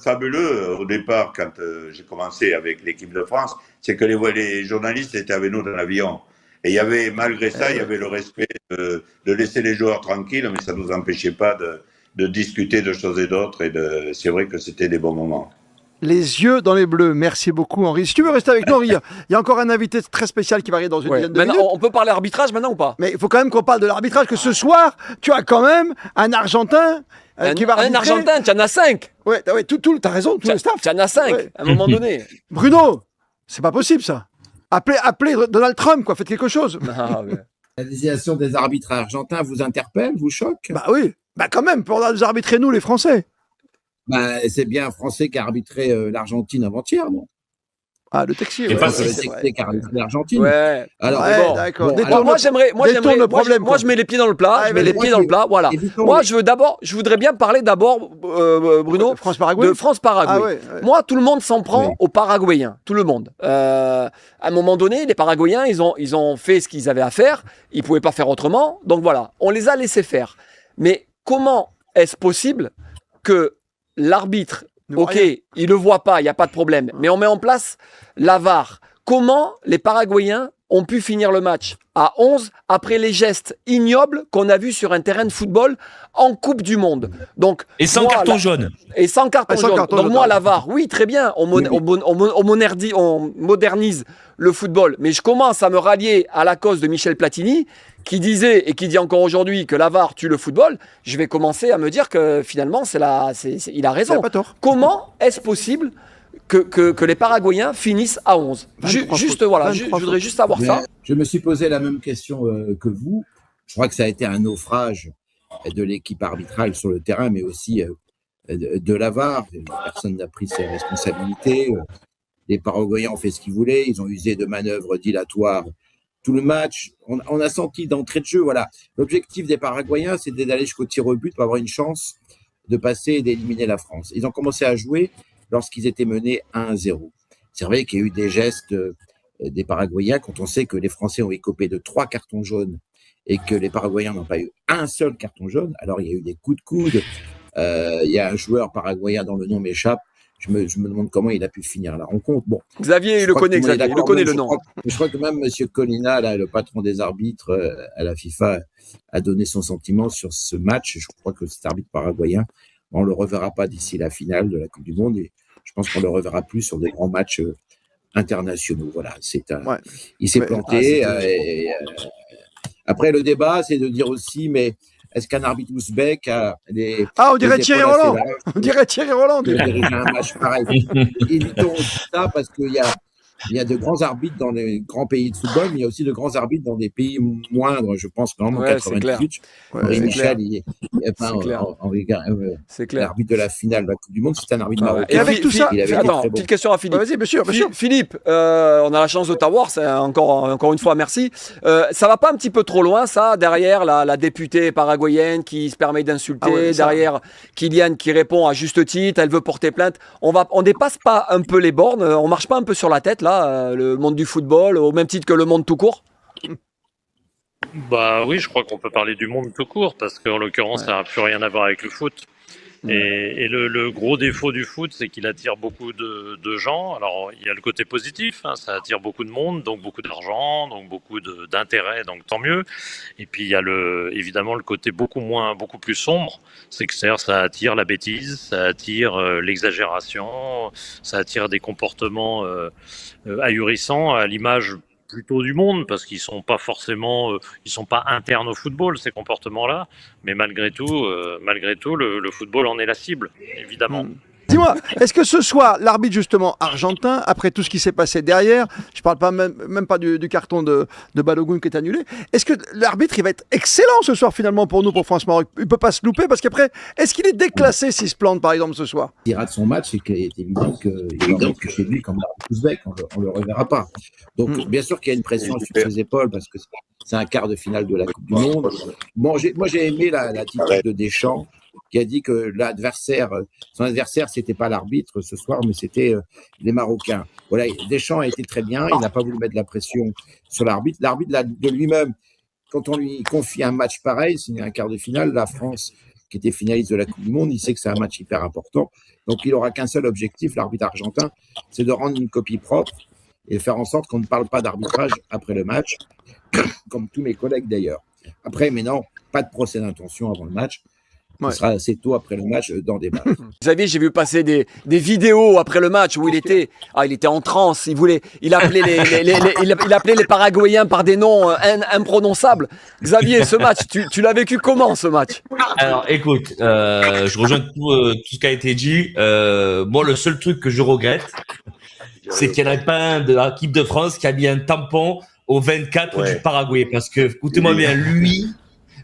fabuleux au départ, quand j'ai commencé avec l'équipe de France, c'est que les journalistes étaient avec nous dans l'avion. Et il y avait, malgré ça, il y avait le respect de laisser les joueurs tranquilles, mais ça ne nous empêchait pas de discuter de choses et d'autres. Et c'est vrai que c'était des bons moments. Les yeux dans les bleus. Merci beaucoup, Henri. Si tu veux rester avec nous, Henri, il y a encore un invité très spécial qui va arriver dans une dizaine de minutes. On peut parler arbitrage maintenant ou pas? Mais il faut quand même qu'on parle de l'arbitrage, que ce soir, tu as quand même un Argentin qui va arbitrer. Un Argentin, tu en as 5. Ouais, t'as raison, tout le staff. Tu en as 5, à un moment donné. Bruno, c'est pas possible, ça. Appelez Donald Trump, quoi. Faites quelque chose. La désignation des arbitres argentins vous interpelle, vous choque? Bah oui. Bah quand même, pour nous arbitrer, nous, les Français. Bah, c'est bien un Français qui a arbitré l'Argentine avant-hier, non? Ah, le Texier. C'est pas le Texier qui a arbitré l'Argentine. Ouais. Alors, d'accord. Moi, je mets les pieds dans le plat. Voilà. Moi, je voudrais bien parler d'abord, Bruno, de France-Paraguay. Ah, ouais. Moi, tout le monde s'en prend aux Paraguayens. Tout le monde. À un moment donné, les Paraguayens, ils ont fait ce qu'ils avaient à faire. Ils pouvaient pas faire autrement. Donc voilà, on les a laissés faire. Mais comment est-ce possible que l'arbitre, ok, il le voit pas, il n'y a pas de problème, mais on met en place la VAR. Comment les Paraguayens ont pu finir le match à 11 après les gestes ignobles qu'on a vus sur un terrain de football en Coupe du Monde? Donc, et sans carton jaune. Et sans carton jaune. Donc moi, la VAR, oui, très bien, on modernise le football, mais je commence à me rallier à la cause de Michel Platini, qui disait et qui dit encore aujourd'hui que la VAR tue le football. Je vais commencer à me dire que finalement, il a raison. Il a pas tort. Comment est-ce possible que les Paraguayens finissent à 11? Je voudrais juste savoir ça. Je me suis posé la même question que vous. Je crois que ça a été un naufrage de l'équipe arbitrale sur le terrain, mais aussi de la VAR. Personne n'a pris ses responsabilités. Les Paraguayens ont fait ce qu'ils voulaient. Ils ont usé de manœuvres dilatoires tout le match. On a senti d'entrée de jeu, voilà. L'objectif des Paraguayens, c'était d'aller jusqu'au tir au but pour avoir une chance de passer et d'éliminer la France. Ils ont commencé à jouer lorsqu'ils étaient menés 1-0. C'est vrai qu'il y a eu des gestes des Paraguayens quand on sait que les Français ont écopé de 3 cartons jaunes et que les Paraguayens n'ont pas eu un seul carton jaune. Alors, il y a eu des coups de coude. Il y a un joueur paraguayen dont le nom m'échappe. Je me demande comment il a pu finir la rencontre. Bon, Xavier, il le connaît le nom. Je crois que même M. Colina, là, le patron des arbitres à la FIFA, a donné son sentiment sur ce match. Je crois que cet arbitre paraguayen, on ne le reverra pas d'ici la finale de la Coupe du Monde. Et je pense qu'on le reverra plus sur des grands matchs internationaux. Voilà, il s'est planté. Après, le débat, c'est de dire aussi, mais est-ce qu'un arbitre ouzbek a des... Ah, on dirait Thierry Roland. On dirait Thierry Roland. De diriger un match pareil. Évitons ça parce qu'il y a il y a de grands arbitres dans les grands pays de football, mais il y a aussi de grands arbitres dans des pays moindres. Je pense qu'en 98, Henri Michel, l'arbitre de la finale de la Coupe du Monde, c'est un arbitre marocain. Et avec tout ça, attends, petite question à Philippe. Vas-y, monsieur. Philippe, on a la chance de t'avoir, encore une fois, merci. Ça va pas un petit peu trop loin, ça, derrière la députée paraguayenne qui se permet d'insulter, derrière Kylian qui répond à juste titre, elle veut porter plainte. On dépasse pas un peu les bornes, on marche pas un peu sur la tête, là, le monde du football, au même titre que le monde tout court? Bah oui, je crois qu'on peut parler du monde tout court, parce qu'en l'occurrence, ça n'a plus rien à voir avec le foot. Et le gros défaut du foot, c'est qu'il attire beaucoup de gens. Alors, il y a le côté positif, hein, ça attire beaucoup de monde, donc beaucoup d'argent, donc beaucoup d'intérêt, donc tant mieux. Et puis, il y a évidemment le côté beaucoup plus sombre, c'est que ça attire la bêtise, ça attire l'exagération, ça attire des comportements ahurissants à l'image plutôt du monde, parce qu'ils sont pas forcément, ils sont pas internes au football, ces comportements-là, mais malgré tout, le football en est la cible, évidemment. Dis-moi, est-ce que ce soir, l'arbitre justement argentin, après tout ce qui s'est passé derrière, je parle pas même pas du carton de Balogun qui est annulé, est-ce que l'arbitre il va être excellent ce soir finalement pour nous, pour France-Maroc? Il peut pas se louper parce qu'après, est-ce qu'il est déclassé s'il se plante par exemple ce soir? Il rate son match, c'est évident qu'il va que chez lui comme l'arbitre ouzbek, on le reverra pas. Donc bien sûr qu'il y a une pression sur ses épaules parce que c'est un quart de finale de la Coupe du Monde. Bon, moi j'ai aimé l'attitude de Deschamps, qui a dit que son adversaire, c'était pas l'arbitre ce soir, mais c'était les Marocains. Voilà, Deschamps a été très bien, il n'a pas voulu mettre de la pression sur l'arbitre. L'arbitre de lui-même, quand on lui confie un match pareil, c'est un quart de finale, la France, qui était finaliste de la Coupe du Monde, il sait que c'est un match hyper important. Donc il n'aura qu'un seul objectif, l'arbitre argentin, c'est de rendre une copie propre et faire en sorte qu'on ne parle pas d'arbitrage après le match, comme tous mes collègues d'ailleurs. Après, mais non, pas de procès d'intention avant le match. Ce sera assez tôt après le match dans des matchs. Xavier, j'ai vu passer des vidéos après le match où il était en transe. Il appelait les Paraguayens par des noms imprononçables. Xavier, ce match, tu l'as vécu comment ce match? Alors, écoute, je rejoins tout ce qui a été dit. Moi, le seul truc que je regrette, c'est qu'il n'y en a pas un de l'équipe de France qui a mis un tampon au 24 du Paraguay. Parce que, écoutez-moi bien, lui,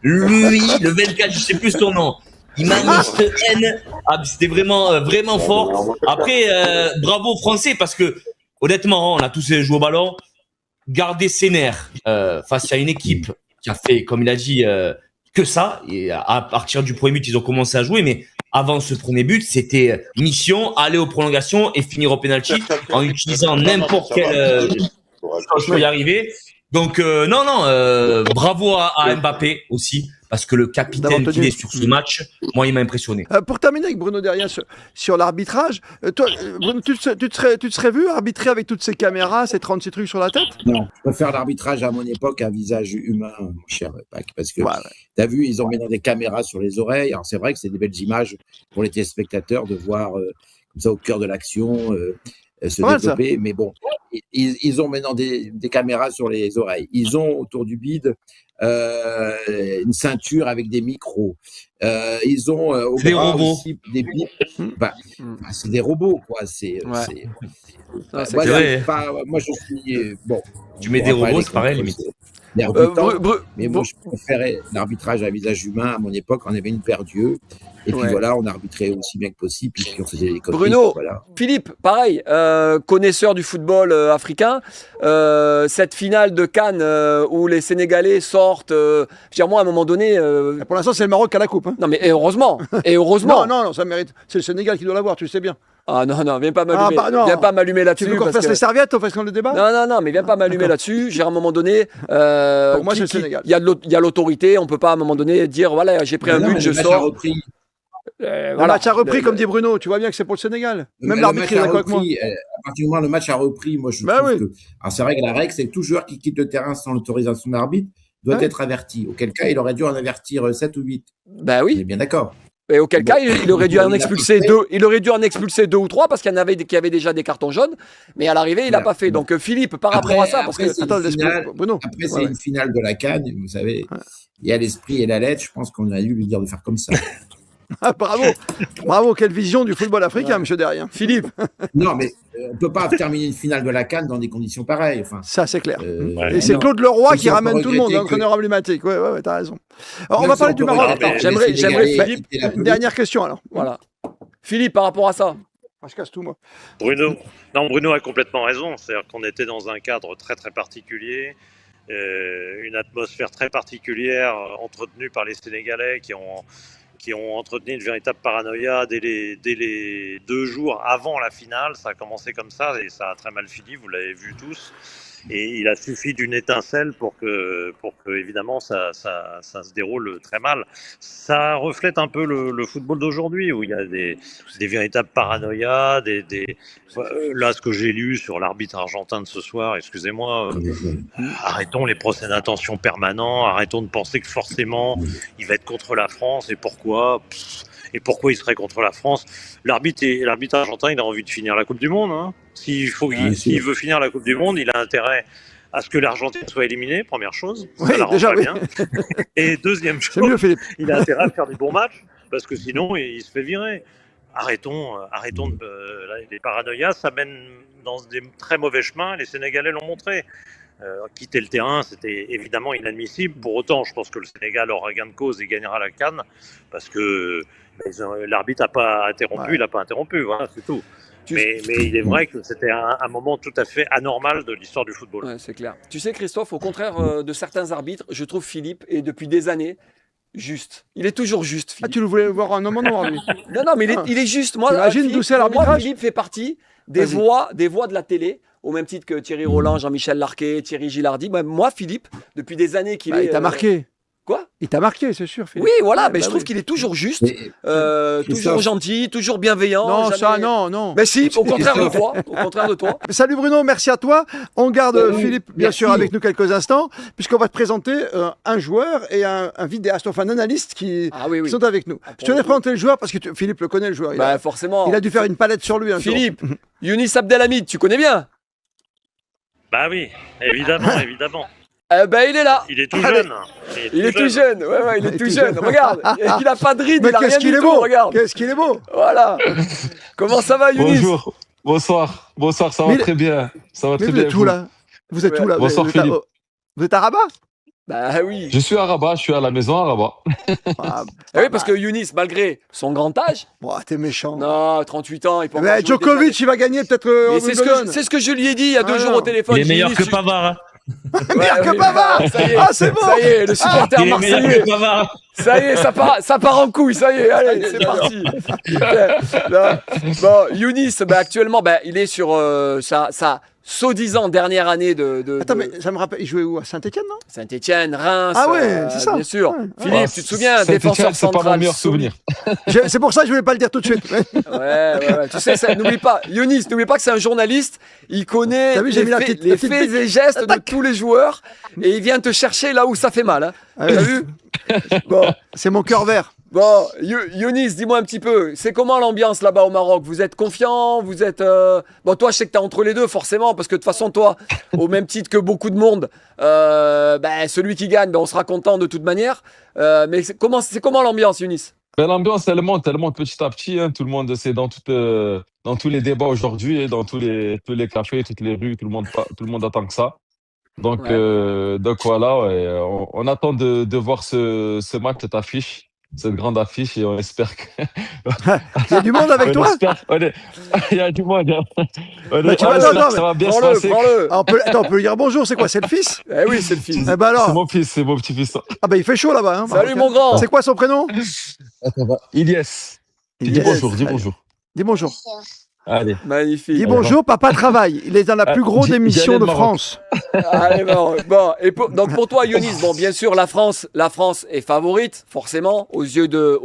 le 24, je sais plus son nom, il m'a mis cette haine. C'était vraiment fort. Après, bravo aux Français, parce que, honnêtement, on a tous joué au ballon. Garder ses nerfs face à une équipe qui a fait, comme il a dit, que ça. Et à partir du premier but, ils ont commencé à jouer, mais avant ce premier but, c'était mission, aller aux prolongations et finir au penalty en utilisant n'importe quelle chose pour y arriver. Donc bravo à Mbappé aussi, parce que le capitaine qu'il est sur ce match, moi il m'a impressionné. Pour terminer avec Bruno Derrien sur l'arbitrage, toi Bruno, tu te serais vu arbitrer avec toutes ces caméras, ces 36 trucs sur la tête? Non, je préfère l'arbitrage à mon époque à visage humain, mon cher Pac, parce que t'as vu, ils ont mis des caméras sur les oreilles. Alors c'est vrai que c'est des belles images pour les téléspectateurs de voir comme ça au cœur de l'action se développer, mais bon, ils ont maintenant des caméras sur les oreilles. Ils ont autour du bide une ceinture avec des micros. Ils ont au bras aussi des bips. C'est des robots, quoi. Moi, je suis bon. Tu mets des robots, c'est pareil, limite. Mais moi, je préférais l'arbitrage à visage humain. À mon époque, on avait une paire d'yeux. Et puis voilà, on arbitrait aussi bien que possible, puis on faisait les conneries. Bruno, Philippe, pareil, connaisseur du football africain, cette finale de Cannes où les Sénégalais sortent, je veux dire, moi à un moment donné... Pour l'instant, c'est le Maroc qui a la coupe. Hein. Non, mais heureusement, non, ça mérite. C'est le Sénégal qui doit l'avoir, tu le sais bien. Ah non, viens pas m'allumer, viens pas m'allumer là-dessus. Tu veux qu'on fasse les serviettes, on fasse le débat? Non, mais viens pas m'allumer là-dessus. J'ai à un moment donné, pour moi, c'est le Sénégal. Il y a l'autorité, on peut pas à un moment donné dire voilà, j'ai pris un but, je sors. Le match a repris, comme dit Bruno. Tu vois bien que c'est pour le Sénégal. Même l'arbitre est d'accord avec moi. À partir du moment où le match a repris, moi je trouve que. Alors c'est vrai que la règle, c'est que tout joueur qui quitte le terrain sans l'autorisation de l'arbitre doit être averti. Auquel cas, il aurait dû en avertir 7 ou 8. Ben oui. On est bien d'accord. Et auquel cas, il aurait dû en expulser 2. Il aurait dû en expulser 2 ou 3 parce qu'il y en avait qui avaient déjà des cartons jaunes. Mais à l'arrivée, il n'a pas fait. Donc Philippe, par rapport à ça, parce que Bruno. Après, c'est une finale de la CAN. Vous savez, il y a l'esprit et la lettre. Je pense qu'on a dû lui dire de faire comme ça. Ah, bravo, bravo, quelle vision du football africain, monsieur Derrien. Philippe. Non, mais on ne peut pas terminer une finale de la CAN dans des conditions pareilles. Enfin, ça, c'est clair. Et c'est Claude Leroy qui ramène tout le monde, l'entraîneur emblématique. Oui, t'as raison. Alors, on va parler du Maroc. J'aimerais, Philippe, une dernière question alors. Voilà. Philippe, par rapport à ça. Je casse tout, moi. Bruno a complètement raison. C'est-à-dire qu'on était dans un cadre très très particulier, une atmosphère très particulière entretenue par les Sénégalais qui ont entretenu une véritable paranoïa dès les 2 jours avant la finale. Ça a commencé comme ça et ça a très mal fini, vous l'avez vu tous. Et il a suffi d'une étincelle pour que évidemment ça se déroule très mal. Ça reflète un peu le football d'aujourd'hui où il y a des véritables paranoïas, là ce que j'ai lu sur l'arbitre argentin de ce soir, excusez-moi, arrêtons les procès d'intention permanents, arrêtons de penser que forcément il va être contre la France et pourquoi il serait contre la France. L'arbitre argentin, il a envie de finir la Coupe du Monde. Hein. S'il veut finir la Coupe du Monde, il a intérêt à ce que l'Argentine soit éliminée, première chose. Ça l'arrange très bien. Et deuxième chose, il a intérêt à faire des bons matchs, parce que sinon, il se fait virer. Arrêtons les paranoïas, ça mène dans des très mauvais chemins. Les Sénégalais l'ont montré. Quitter le terrain, c'était évidemment inadmissible. Pour autant, je pense que le Sénégal aura gain de cause et gagnera la CAN, parce que l'arbitre n'a pas interrompu, il n'a pas interrompu, voilà, c'est tout. Mais il est vrai que c'était un moment tout à fait anormal de l'histoire du football. Ouais, c'est clair. Tu sais, Christophe, au contraire de certains arbitres, je trouve Philippe, et depuis des années, juste. Il est toujours juste, Philippe. Ah, tu le voulais voir un homme en noir, lui. Non, mais il est juste. Moi, Philippe fait partie des voix de la télé, au même titre que Thierry Roland, Jean-Michel Larquet, Thierry Gilardi. Moi, Philippe, depuis des années qu'il est... Il t'a marqué. Quoi ? Il t'a marqué, c'est sûr, Philippe. Oui, voilà, mais je trouve qu'il est toujours juste, toujours gentil, toujours bienveillant. Non, non. Mais si, au contraire de toi. Salut Bruno, merci à toi. On garde Philippe, bien sûr, avec nous quelques instants, puisqu'on va te présenter un joueur et un vidéaste, enfin un analyste qui sont avec nous. Je te vais présenter le joueur parce que Philippe le connaît, le joueur. Forcément. Il a dû faire une palette sur lui un jour. Philippe, Younis Abdelhamid, tu connais bien ? Bah oui, évidemment. Il est là. Il est tout jeune. Il est tout jeune. Ouais, il est tout jeune. Regarde, il a pas de ride, il a rien du tout. Regarde. Qu'est-ce qu'il est beau. Voilà. Comment ça va, Younis ? Bonjour. Bonsoir, ça va très bien. Ça va très bien. Vous êtes où là ? Bonsoir Philippe. Vous êtes à Rabat ? Bah oui. Je suis à Rabat, je suis à la maison à Rabat. Oui, parce que Younis, malgré son grand âge... T'es méchant. Non, 38 ans, il peut pas. Djokovic, il va gagner peut-être c'est ce que je lui ai dit il y a 2 jours au téléphone. Il est meilleur que Pavard. Meilleur que Pavard. C'est bon. Ça y est, le supporter marseillais. Ça y est, ça part en couille, ça y est, allez, c'est parti. Bon, Younis, actuellement, il est sur sa soi-disant dernière année de... Attends, mais ça me rappelle, il jouait où ? À Saint-Etienne, non ? Saint-Etienne, Reims. Ah ouais, c'est ça. Bien sûr. Ouais. Philippe, tu te souviens, défenseur central. C'est pas mon meilleur souvenir. C'est pour ça que je voulais pas le dire tout de suite. Ouais. Tu sais, n'oublie pas, Younis, n'oublie pas que c'est un journaliste. Il connaît les faits et gestes de tous les joueurs et il vient te chercher là où ça fait mal. Hein. T'as vu ? Bon, c'est mon cœur vert. Bon, Younis, dis-moi un petit peu, c'est comment l'ambiance là-bas au Maroc ? Vous êtes confiant ? Vous êtes... Bon, toi, je sais que t'es entre les deux, forcément, parce que de toute façon, toi, au même titre que beaucoup de monde, celui qui gagne, on sera content de toute manière. Mais c'est comment l'ambiance, Younis ? L'ambiance, elle monte petit à petit. Hein. Tout le monde, c'est dans tous les débats aujourd'hui, dans tous les cafés, toutes les rues, tout le monde attend que ça. Donc voilà, on attend de voir ce match, cette grande affiche, et on espère que... Il y a du monde avec toi ? Il y a du monde. Ça va bien se passer. On peut lui dire bonjour, c'est quoi ? C'est le fils ? Eh oui, c'est le fils. C'est mon fils, c'est mon petit-fils. Ah il fait chaud là-bas. Hein, salut mon grand. C'est quoi son prénom ? Ilyes. Dis bonjour. Dis bonjour. Allez. Magnifique. Dis bonjour, papa travaille. Il est dans la plus grosse émission de France. Allez, bon. Et donc pour toi, Younis, bien sûr, la France est favorite, forcément, aux yeux de...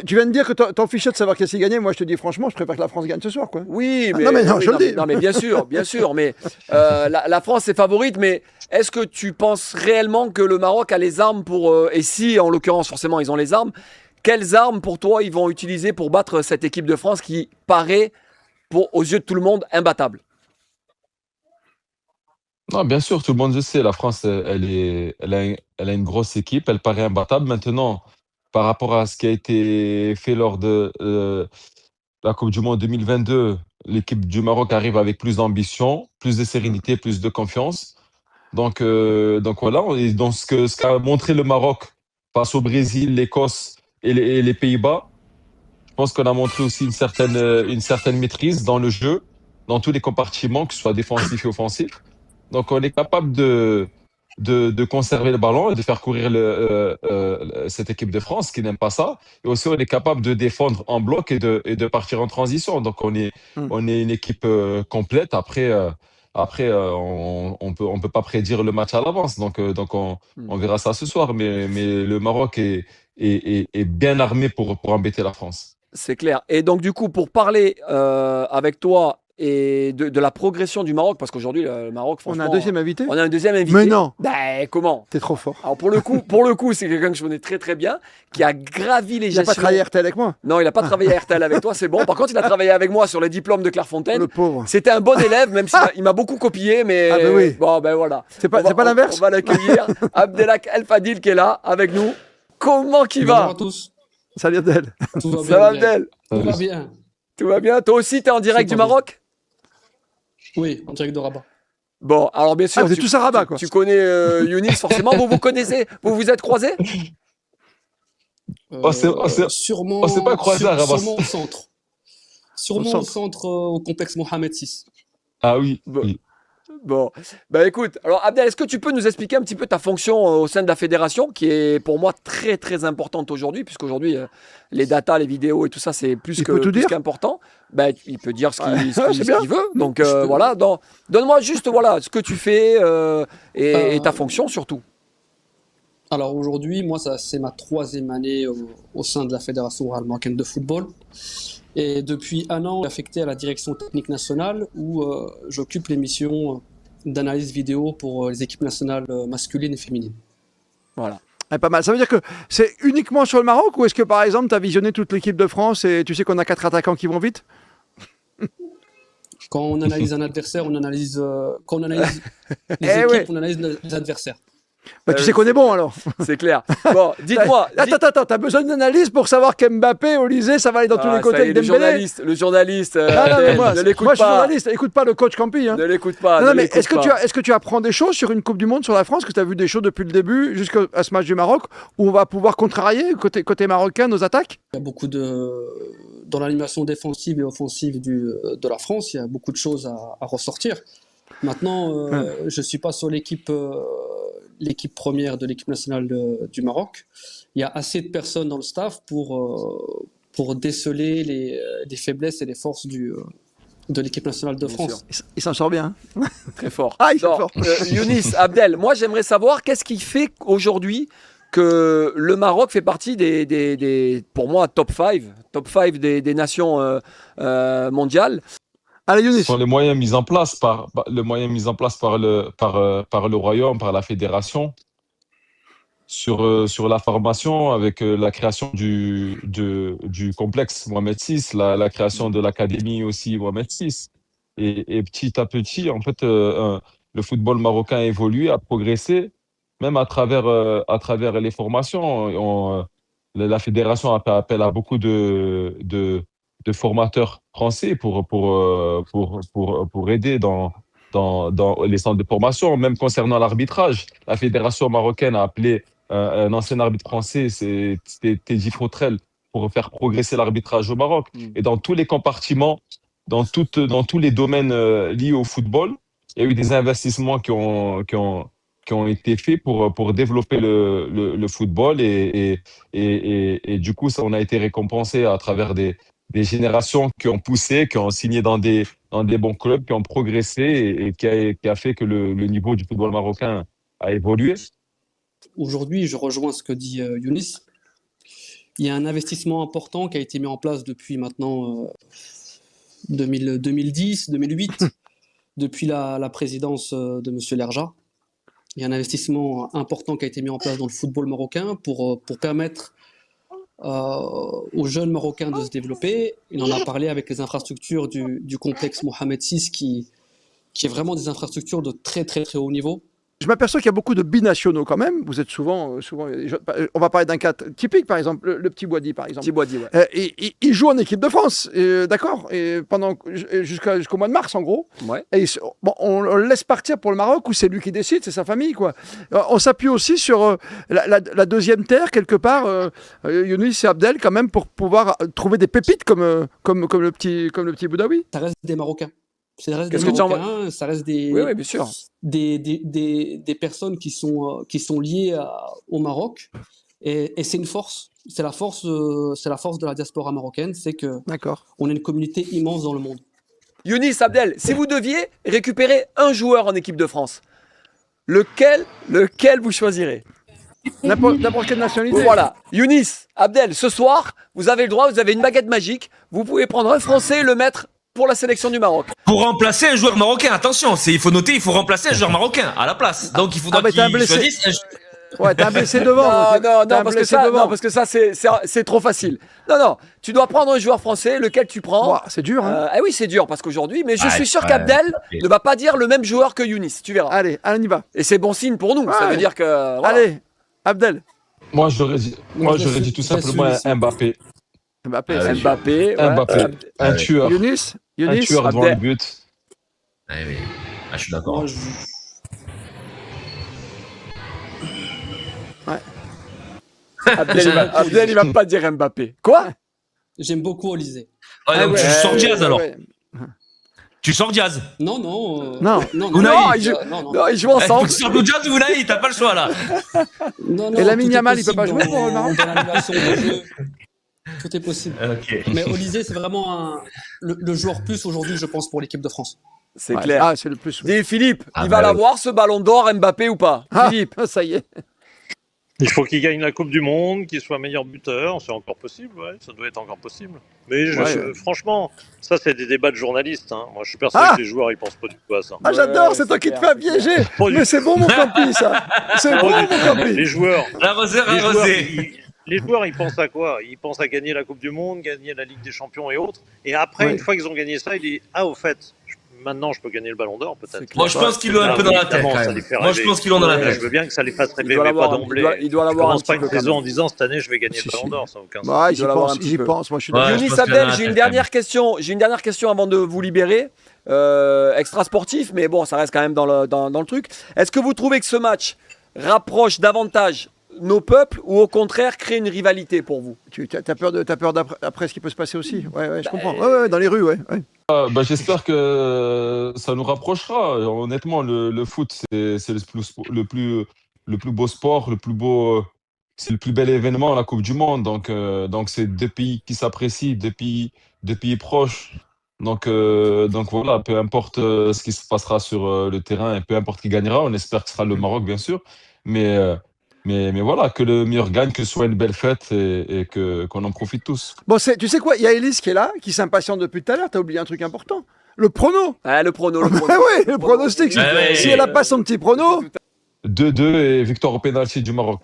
Tu viens de dire que t'en fichais de savoir qui c'est gagné. Moi, je te dis franchement, je préfère que la France gagne ce soir, quoi. Oui, mais... je le dis. Non, mais bien sûr. Mais la France est favorite, mais est-ce que tu penses réellement que le Maroc a les armes pour... et si, en l'occurrence, forcément, ils ont les armes, quelles armes, pour toi, ils vont utiliser pour battre cette équipe de France qui paraît... aux yeux de tout le monde, imbattable? Non, bien sûr, tout le monde le sait. La France, elle a une grosse équipe, elle paraît imbattable. Maintenant, par rapport à ce qui a été fait lors de la Coupe du Monde 2022, l'équipe du Maroc arrive avec plus d'ambition, plus de sérénité, plus de confiance. Donc voilà, et dans ce qu'a montré le Maroc face au Brésil, l'Écosse et les Pays-Bas, je pense qu'on a montré aussi une certaine maîtrise dans le jeu, dans tous les compartiments, que ce soit défensif et offensif. Donc on est capable de conserver le ballon et de faire courir cette équipe de France qui n'aime pas ça. Et aussi, on est capable de défendre en bloc et de partir en transition. Donc, on est une équipe complète. Après, on peut pas prédire le match à l'avance. Donc on verra ça ce soir. Mais le Maroc est bien armé pour embêter la France. C'est clair. Et donc, du coup, pour parler avec toi et de la progression du Maroc, parce qu'aujourd'hui, le Maroc, franchement... On a un deuxième invité. On a un deuxième invité. Mais non. Ben, comment? T'es trop fort. Alors, pour le coup, c'est quelqu'un que je connais très très bien, qui a gravi les Il n'a pas travaillé à RTL avec moi. Non, il n'a pas travaillé à RTL avec toi, c'est bon. Par contre, il a travaillé avec moi sur les diplômes de Clairefontaine. Le pauvre. C'était un bon élève, même s'il m'a beaucoup copié, mais Ah ben oui. bon, ben voilà. C'est pas l'inverse. On va l'accueillir. Abdelhak El Fadil qui est là avec nous. Comment qu'il va? Bonjour à tous. Salut Abdel. Tout va bien. Ça va, Abdel? Tout va bien. Tout va bien? Toi aussi, t'es en direct du Maroc? Oui, en direct de Rabat. Bon, alors bien sûr, vous êtes tous à Rabat, quoi. Tu connais Younis, forcément. Vous vous connaissez? Vous vous êtes croisés? Sûrement. On s'est pas croisés à Rabat. Sûrement au centre. Sûrement au centre, au complexe Mohamed VI. Ah oui. Bon, bah écoute, alors Abdel, est-ce que tu peux nous expliquer un petit peu ta fonction au sein de la fédération, qui est pour moi très très importante aujourd'hui, puisqu'aujourd'hui les datas, les vidéos et tout ça, c'est plus qu'important. Bah, il peut dire ce qu'il veut. Donc voilà, donne-moi juste voilà ce que tu fais et ta fonction surtout. Alors aujourd'hui, moi, c'est ma 3e année au sein de la Fédération rurale marocaine de football. Et depuis un an, je suis affecté à la direction technique nationale où j'occupe les missions d'analyse vidéo pour les équipes nationales masculines et féminines. Voilà. Pas mal. Ça veut dire que c'est uniquement sur le Maroc ou est-ce que par exemple tu as visionné toute l'équipe de France et tu sais qu'on a 4 attaquants qui vont vite? Quand on analyse un adversaire, on analyse, quand on analyse les équipes, on analyse les adversaires. Bah, tu sais qu'on est bon alors. C'est clair. Bon, dites-moi. Attends, t'as besoin d'une analyse pour savoir qu'Mbappé, Olysée, ça va aller dans tous les côtés avec Dembélé. Le journaliste, ne l'écoute pas. Moi, je suis journaliste, écoute pas le coach Campi. Hein. Ne l'écoute pas. Non, mais est-ce que tu apprends des choses sur une Coupe du Monde sur la France, que tu as vu des choses depuis le début jusqu'à ce match du Maroc, où on va pouvoir contrarier côté marocain nos attaques? Il y a beaucoup dans l'animation défensive et offensive de la France, il y a beaucoup de choses à ressortir. Maintenant, je suis pas sur l'équipe première de l'équipe nationale du Maroc. Il y a assez de personnes dans le staff pour déceler les faiblesses et les forces de l'équipe nationale de France. Il s'en sort bien. Hein. Très fort. Ah, il s'en sort. Younis, Abdel, moi j'aimerais savoir qu'est-ce qui fait aujourd'hui que le Maroc fait partie pour moi, top 5 des nations mondiales. Allez, Younis. Ce sont les moyens mis en place par le Royaume, par la Fédération, sur la formation, avec la création du complexe Mohamed VI, la création de l'académie aussi Mohamed VI. Et petit à petit, en fait, le football marocain a évolué, a progressé, même à travers les formations. La Fédération a fait appel à beaucoup de formateurs français pour aider dans les centres de formation. Même concernant l'arbitrage, la Fédération marocaine a appelé un ancien arbitre français, c'était Teddy Fautrel, pour faire progresser l'arbitrage au Maroc. Et dans tous les compartiments, dans tous les domaines liés au football, il y a eu des investissements qui ont été faits pour développer le football et du coup, ça, on a été récompensé à travers des générations qui ont poussé, qui ont signé dans des bons clubs, qui ont progressé et qui a fait que le niveau du football marocain a évolué. Aujourd'hui, je rejoins ce que dit Younis. Il y a un investissement important qui a été mis en place depuis maintenant 2010, 2008, depuis la présidence de M. Lerja. Il y a un investissement important qui a été mis en place dans le football marocain pour permettre aux jeunes Marocains de se développer. Il en a parlé avec les infrastructures du complexe Mohamed VI qui est vraiment des infrastructures de très très très haut niveau. Je m'aperçois qu'il y a beaucoup de binationaux quand même. Vous êtes souvent on va parler d'un cas typique, par exemple, le petit Boidi, par exemple. Petit Boidi, ouais. Il joue en équipe de France, d'accord, et jusqu'au mois de mars, en gros. Ouais. Et on le laisse partir pour le Maroc, où c'est lui qui décide, c'est sa famille, quoi. On s'appuie aussi sur la deuxième terre, quelque part, Younis et Abdel, quand même, pour pouvoir trouver des pépites comme le petit Boudaoui. Ça reste des Marocains. Ça reste Qu'est-ce des que tu en Marocains, ça reste des, Oui, bien sûr. des personnes qui sont liées au Maroc. Et c'est une force. C'est la force de la diaspora marocaine, c'est que on a une communauté immense dans le monde. Younis, Abdel, si vous deviez récupérer un joueur en équipe de France, lequel vous choisirez? N'importe quelle nationalité. Voilà. Younis, Abdel, ce soir, vous avez le droit, vous avez une baguette magique, vous pouvez prendre un Français et le mettre pour la sélection du Maroc. Pour remplacer un joueur marocain, attention, il faut noter, il faut remplacer un joueur marocain à la place. Donc il faudra qu'il choisisse Ouais, t'as un blessé devant. Non, parce que ça, c'est trop facile. Non, tu dois prendre un joueur français, lequel tu prends. C'est dur, hein. Oui, c'est dur, parce qu'aujourd'hui, mais je suis sûr qu'Abdel ne va pas dire le même joueur que Younis, tu verras. Allez, on y va. Et c'est bon signe pour nous, ça veut dire que... Voilà. Allez, Abdel. Moi, j'aurais dit tout simplement Mbappé. Mbappé, un tueur. Younis, un tueur devant le but. Oui. Je suis d'accord. Abdel, il va pas dire Mbappé. Quoi? J'aime beaucoup Olysée. Donc tu sors Diaz alors. Tu sors Diaz. Non. Ils jouent ensemble. Tu sors Diaz ou Unai, t'as pas le choix là. Non, et Lamine Yamal, il peut pas jouer pour le Maroc. Dans l'animation de jeu. Tout est possible. Okay. Mais Olysée, c'est vraiment le joueur plus aujourd'hui, je pense, pour l'équipe de France. C'est clair. C'est le plus. Dis Philippe, il va l'avoir ce ballon d'or Mbappé ou pas? Philippe, ça y est. Il faut qu'il gagne la Coupe du Monde, qu'il soit meilleur buteur, c'est encore possible, ça doit être encore possible. Mais franchement, ça c'est des débats de journalistes. Hein. Moi je suis persuadé que les joueurs ils pensent pas du tout à ça. J'adore, c'est toi qui te fais piéger. Mais c'est bon mon campi ça. C'est bon mon campi. Les joueurs. Les joueurs, ils pensent à quoi? Ils pensent à gagner la Coupe du Monde, gagner la Ligue des Champions et autres. Et après, une fois qu'ils ont gagné ça, ils disent au fait, maintenant je peux gagner le Ballon d'Or peut-être. Moi je pense qu'ils l'ont un peu dans la tête. Je pense qu'ils l'ont dans la tête. Je veux bien que ça les fasse rêver, mais pas d'emblée. Il doit l'avoir. Commence pas une saison en disant cette année je vais gagner le Ballon d'Or, ça n'a aucun sens. J'y pense, moi je suis d'accord. Younis, Abdel, j'ai une dernière question avant de vous libérer. Extra sportif, mais bon, ça reste quand même dans le truc. Est-ce que vous trouvez que ce match rapproche davantage nos peuples ou au contraire crée une rivalité pour vous? Tu as peur d'après ce qui peut se passer aussi? Ouais, je comprends. Ouais, dans les rues, ouais. J'espère que ça nous rapprochera. Honnêtement, le foot, c'est le plus beau sport, c'est le plus bel événement, la Coupe du Monde. Donc c'est deux pays qui s'apprécient, deux pays proches. Donc voilà, peu importe ce qui se passera sur le terrain et peu importe qui gagnera, on espère que ce sera le Maroc, bien sûr. Mais voilà, que le meilleur gagne, que ce soit une belle fête et qu'on en profite tous. Bon, tu sais quoi, il y a Elise qui est là, qui s'impatiente depuis tout à l'heure. T'as oublié un truc important. Le prono. Le prono. Oui, le pronostic. Si elle n'a pas son petit prono. 2-2 et victoire au pénalty du Maroc.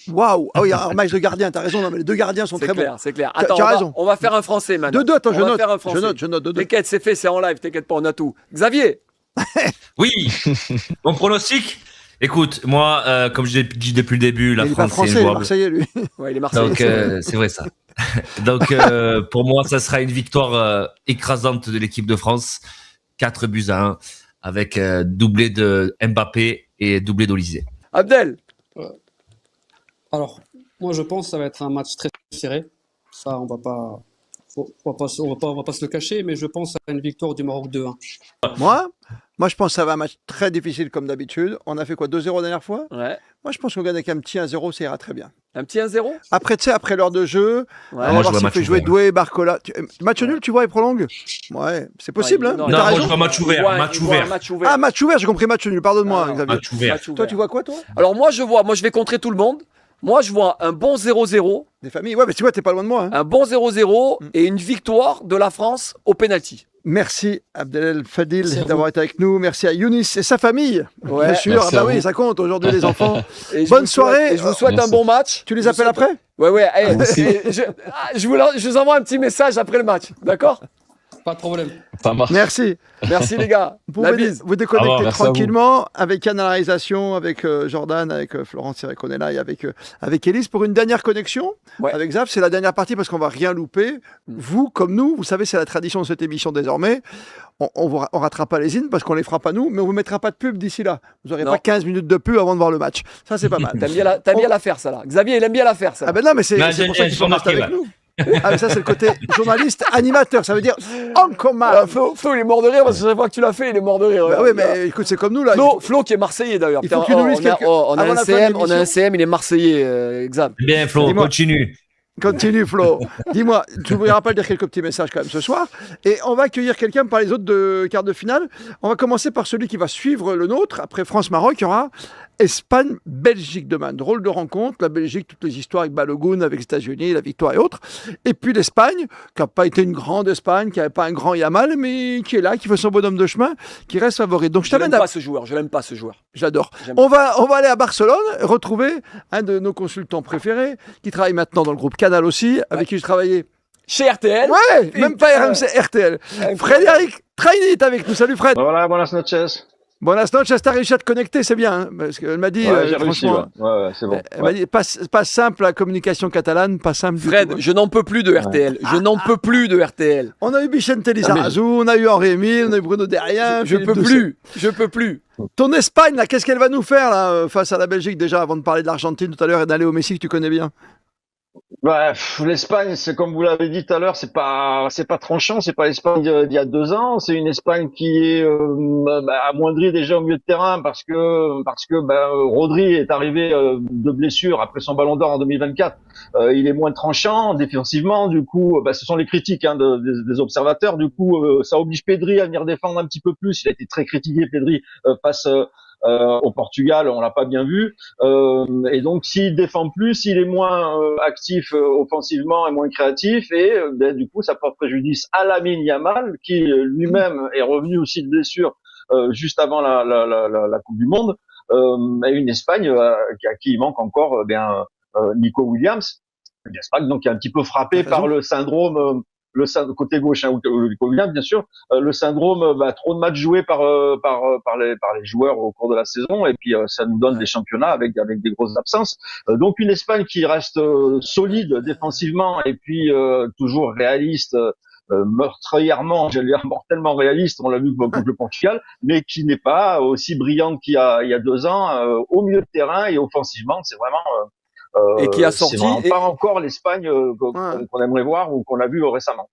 Waouh. Il y a un match de gardien, t'as raison. Non, mais les deux gardiens sont très bons. C'est clair. Attends, raison. On va faire un français maintenant. 2-2, attends, je note. 2-2. T'inquiète, c'est fait, c'est en live, t'inquiète pas, on a tout. Xavier. Oui. Mon pronostic. Écoute, moi, comme je l'ai dit depuis le début, la France c'est injouable. Il est marseillais, lui. Ouais, il est marseillais. Donc, c'est vrai ça. Donc, pour moi, ça sera une victoire écrasante de l'équipe de France. 4-1, avec doublé de Mbappé et doublé d'Olysée. Abdel. Alors, moi, je pense que ça va être un match très serré. Ça, on va pas se le cacher, mais je pense à une victoire du Maroc 2-1. Moi, je pense que ça va un match très difficile comme d'habitude. On a fait quoi, 2-0 la dernière fois? Ouais. Moi, je pense qu'on gagne avec un petit 1-0, ça ira très bien. Un petit 1-0? Après, tu sais, après l'heure de jeu, on va moi, voir s'il fait jouer Doué, Barcola. Match nul, tu vois, et prolongue? Ouais, c'est possible, hein? Non, moi, je vois match ouvert. Ah, match ouvert, j'ai compris match nul, pardonne-moi, Xavier. Match ouvert. Toi, tu vois quoi, toi? Alors, moi, je vais contrer tout le monde. Moi, je vois un bon 0-0. Des familles, ouais, mais tu vois, t'es pas loin de moi. Hein. Un bon 0-0 et une victoire de la France au penalty. Merci Abdel Fadil d'avoir été avec nous. Merci à Younis et sa famille. Bien sûr, oui, ça compte aujourd'hui les enfants. Bonne soirée. Et je vous souhaite un bon match. Tu les appelles après? Ouais. Je vous envoie un petit message après le match, d'accord? Pas de problème. Ça marche. Merci. Merci les gars. Vous pouvez vous déconnecter Merci tranquillement avec Yann à la réalisation, avec Jordan, avec Florence qu'on est là et avec Élise pour une dernière connexion avec Xav. C'est la dernière partie parce qu'on va rien louper. Vous, comme nous, vous savez, c'est la tradition de cette émission désormais. On rattrape pas les hymnes parce qu'on les fera pas nous, mais on vous mettra pas de pub d'ici là. Vous n'aurez pas 15 minutes de pub avant de voir le match. Ça, c'est pas mal. T'aimes bien la faire, ça là. Xavier, il aime bien la faire, ça. Ah ben non, mais c'est pour ça qu'il faut rester avec nous. Ah, mais ça, c'est le côté journaliste, animateur. Ça veut dire en commun. Flo, il est mort de rire parce que chaque fois que tu l'as fait, il est mort de rire. Bah oui, mais écoute, c'est comme nous là. Flo qui est marseillais d'ailleurs. Il faut que tu nous lises on a un CM, il est marseillais, Xav. Bien, Flo, continue. Continue, Flo. Dis-moi, tu ne voudras pas dire quelques petits messages quand même ce soir. Et on va accueillir quelqu'un par les autres de quart de finale. On va commencer par celui qui va suivre le nôtre. Après France-Maroc, il y aura Espagne-Belgique demain. Drôle de rencontre. La Belgique, toutes les histoires avec Balogun, avec les États-Unis, la victoire et autres. Et puis l'Espagne, qui n'a pas été une grande Espagne, qui n'avait pas un grand Yamal, mais qui est là, qui fait son bonhomme de chemin, qui reste favori. Donc je l'aime pas ce joueur. Je l'aime pas ce joueur. J'adore. On va aller à Barcelone, retrouver un de nos consultants préférés, qui travaille maintenant dans le groupe Canal aussi, avec qui je travaillais chez RTL. Ouais, même pas RMC, RTL. Frédéric Traini est avec nous. Salut Fred. Voilà, buenas noches. Buenas noches, t'as réussi à te connecter, c'est bien. Hein, parce qu'elle m'a dit, j'ai réussi, ouais, c'est bon. Elle m'a dit, pas simple la communication catalane, pas simple. Fred, je n'en peux plus de RTL. Je n'en peux plus de RTL. On a eu Vicente Lizarazu, on a eu Henri Emile, on a eu Bruno Derrien. Je peux plus. Ton Espagne, là, qu'est-ce qu'elle va nous faire là, face à la Belgique déjà, avant de parler de l'Argentine tout à l'heure et d'aller au Messi que tu connais bien? L'Espagne, c'est comme vous l'avez dit tout à l'heure, c'est pas tranchant, c'est pas l'Espagne d'il y a 2 ans, c'est une Espagne qui est amoindrie déjà au milieu de terrain parce que Rodri est arrivé de blessure après son Ballon d'Or en 2024. Il est moins tranchant défensivement, du coup, ce sont les critiques des observateurs. Du coup, ça oblige Pedri à venir défendre un petit peu plus. Il a été très critiqué, Pedri, face au Portugal, on l'a pas bien vu, et donc s'il défend plus, s'il est moins actif offensivement et moins créatif, et du coup ça porte préjudice à Lamine Yamal qui lui-même est revenu aussi de blessure juste avant la Coupe du Monde, et une Espagne à qui il manque encore Nico Williams, une Espagne donc qui est un petit peu frappée par le syndrome côté gauche, ou Williams bien sûr, le syndrome trop de matchs joués par les joueurs au cours de la saison, et puis ça nous donne des championnats avec des grosses absences. Donc une Espagne qui reste solide défensivement et puis toujours réaliste, meurtrièrement, j'allais dire mortellement réaliste, on l'a vu contre le Portugal, mais qui n'est pas aussi brillante qu'il y a 2 ans au milieu de terrain et offensivement, c'est vraiment et qui a sorti pas encore l'Espagne qu'on aimerait voir ou qu'on a vu récemment.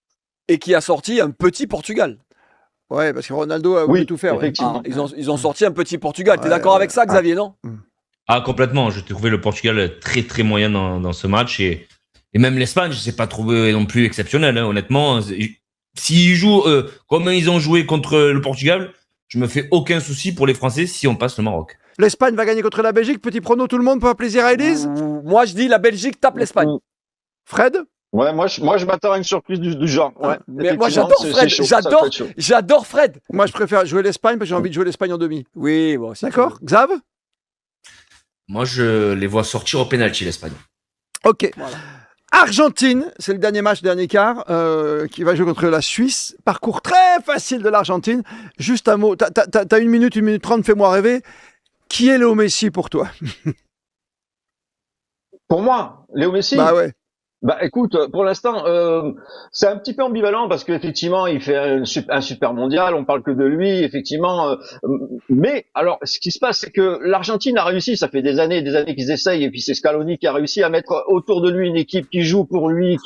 Et qui a sorti un petit Portugal. Ouais, parce que Ronaldo a voulu tout faire. Effectivement. Ils ont sorti un petit Portugal. T'es d'accord avec ça, Xavier, non? Ah, complètement. Je trouvais le Portugal très très moyen dans ce match, et même l'Espagne, je ne sais pas trouvé non plus exceptionnel, hein, honnêtement. S'ils jouent comme ils ont joué contre le Portugal, je me fais aucun souci pour les Français si on passe le Maroc. L'Espagne va gagner contre la Belgique. Petit prono, tout le monde, pour faire plaisir à Élise. Moi, je dis la Belgique tape l'Espagne. Fred? Ouais, moi je m'attends à une surprise du genre. Ouais, mais moi j'adore Fred. J'adore Fred. Moi je préfère jouer l'Espagne parce que j'ai envie de jouer l'Espagne en demi. Oui, bon. D'accord. Xav? Moi je les vois sortir au pénalty l'Espagne. Ok. Voilà. Argentine, c'est le dernier match, dernier quart, qui va jouer contre la Suisse. Parcours très facile de l'Argentine. Juste un mot. T'as 1 minute, 1 minute 30, fais-moi rêver. Qui est Léo Messi pour toi? Pour moi, Léo Messi? Bah ouais. Écoute, pour l'instant, c'est un petit peu ambivalent parce qu'effectivement, il fait un super mondial, on parle que de lui, effectivement. Mais alors, ce qui se passe, c'est que l'Argentine a réussi, ça fait des années qu'ils essayent, et puis c'est Scaloni qui a réussi à mettre autour de lui une équipe qui joue pour lui,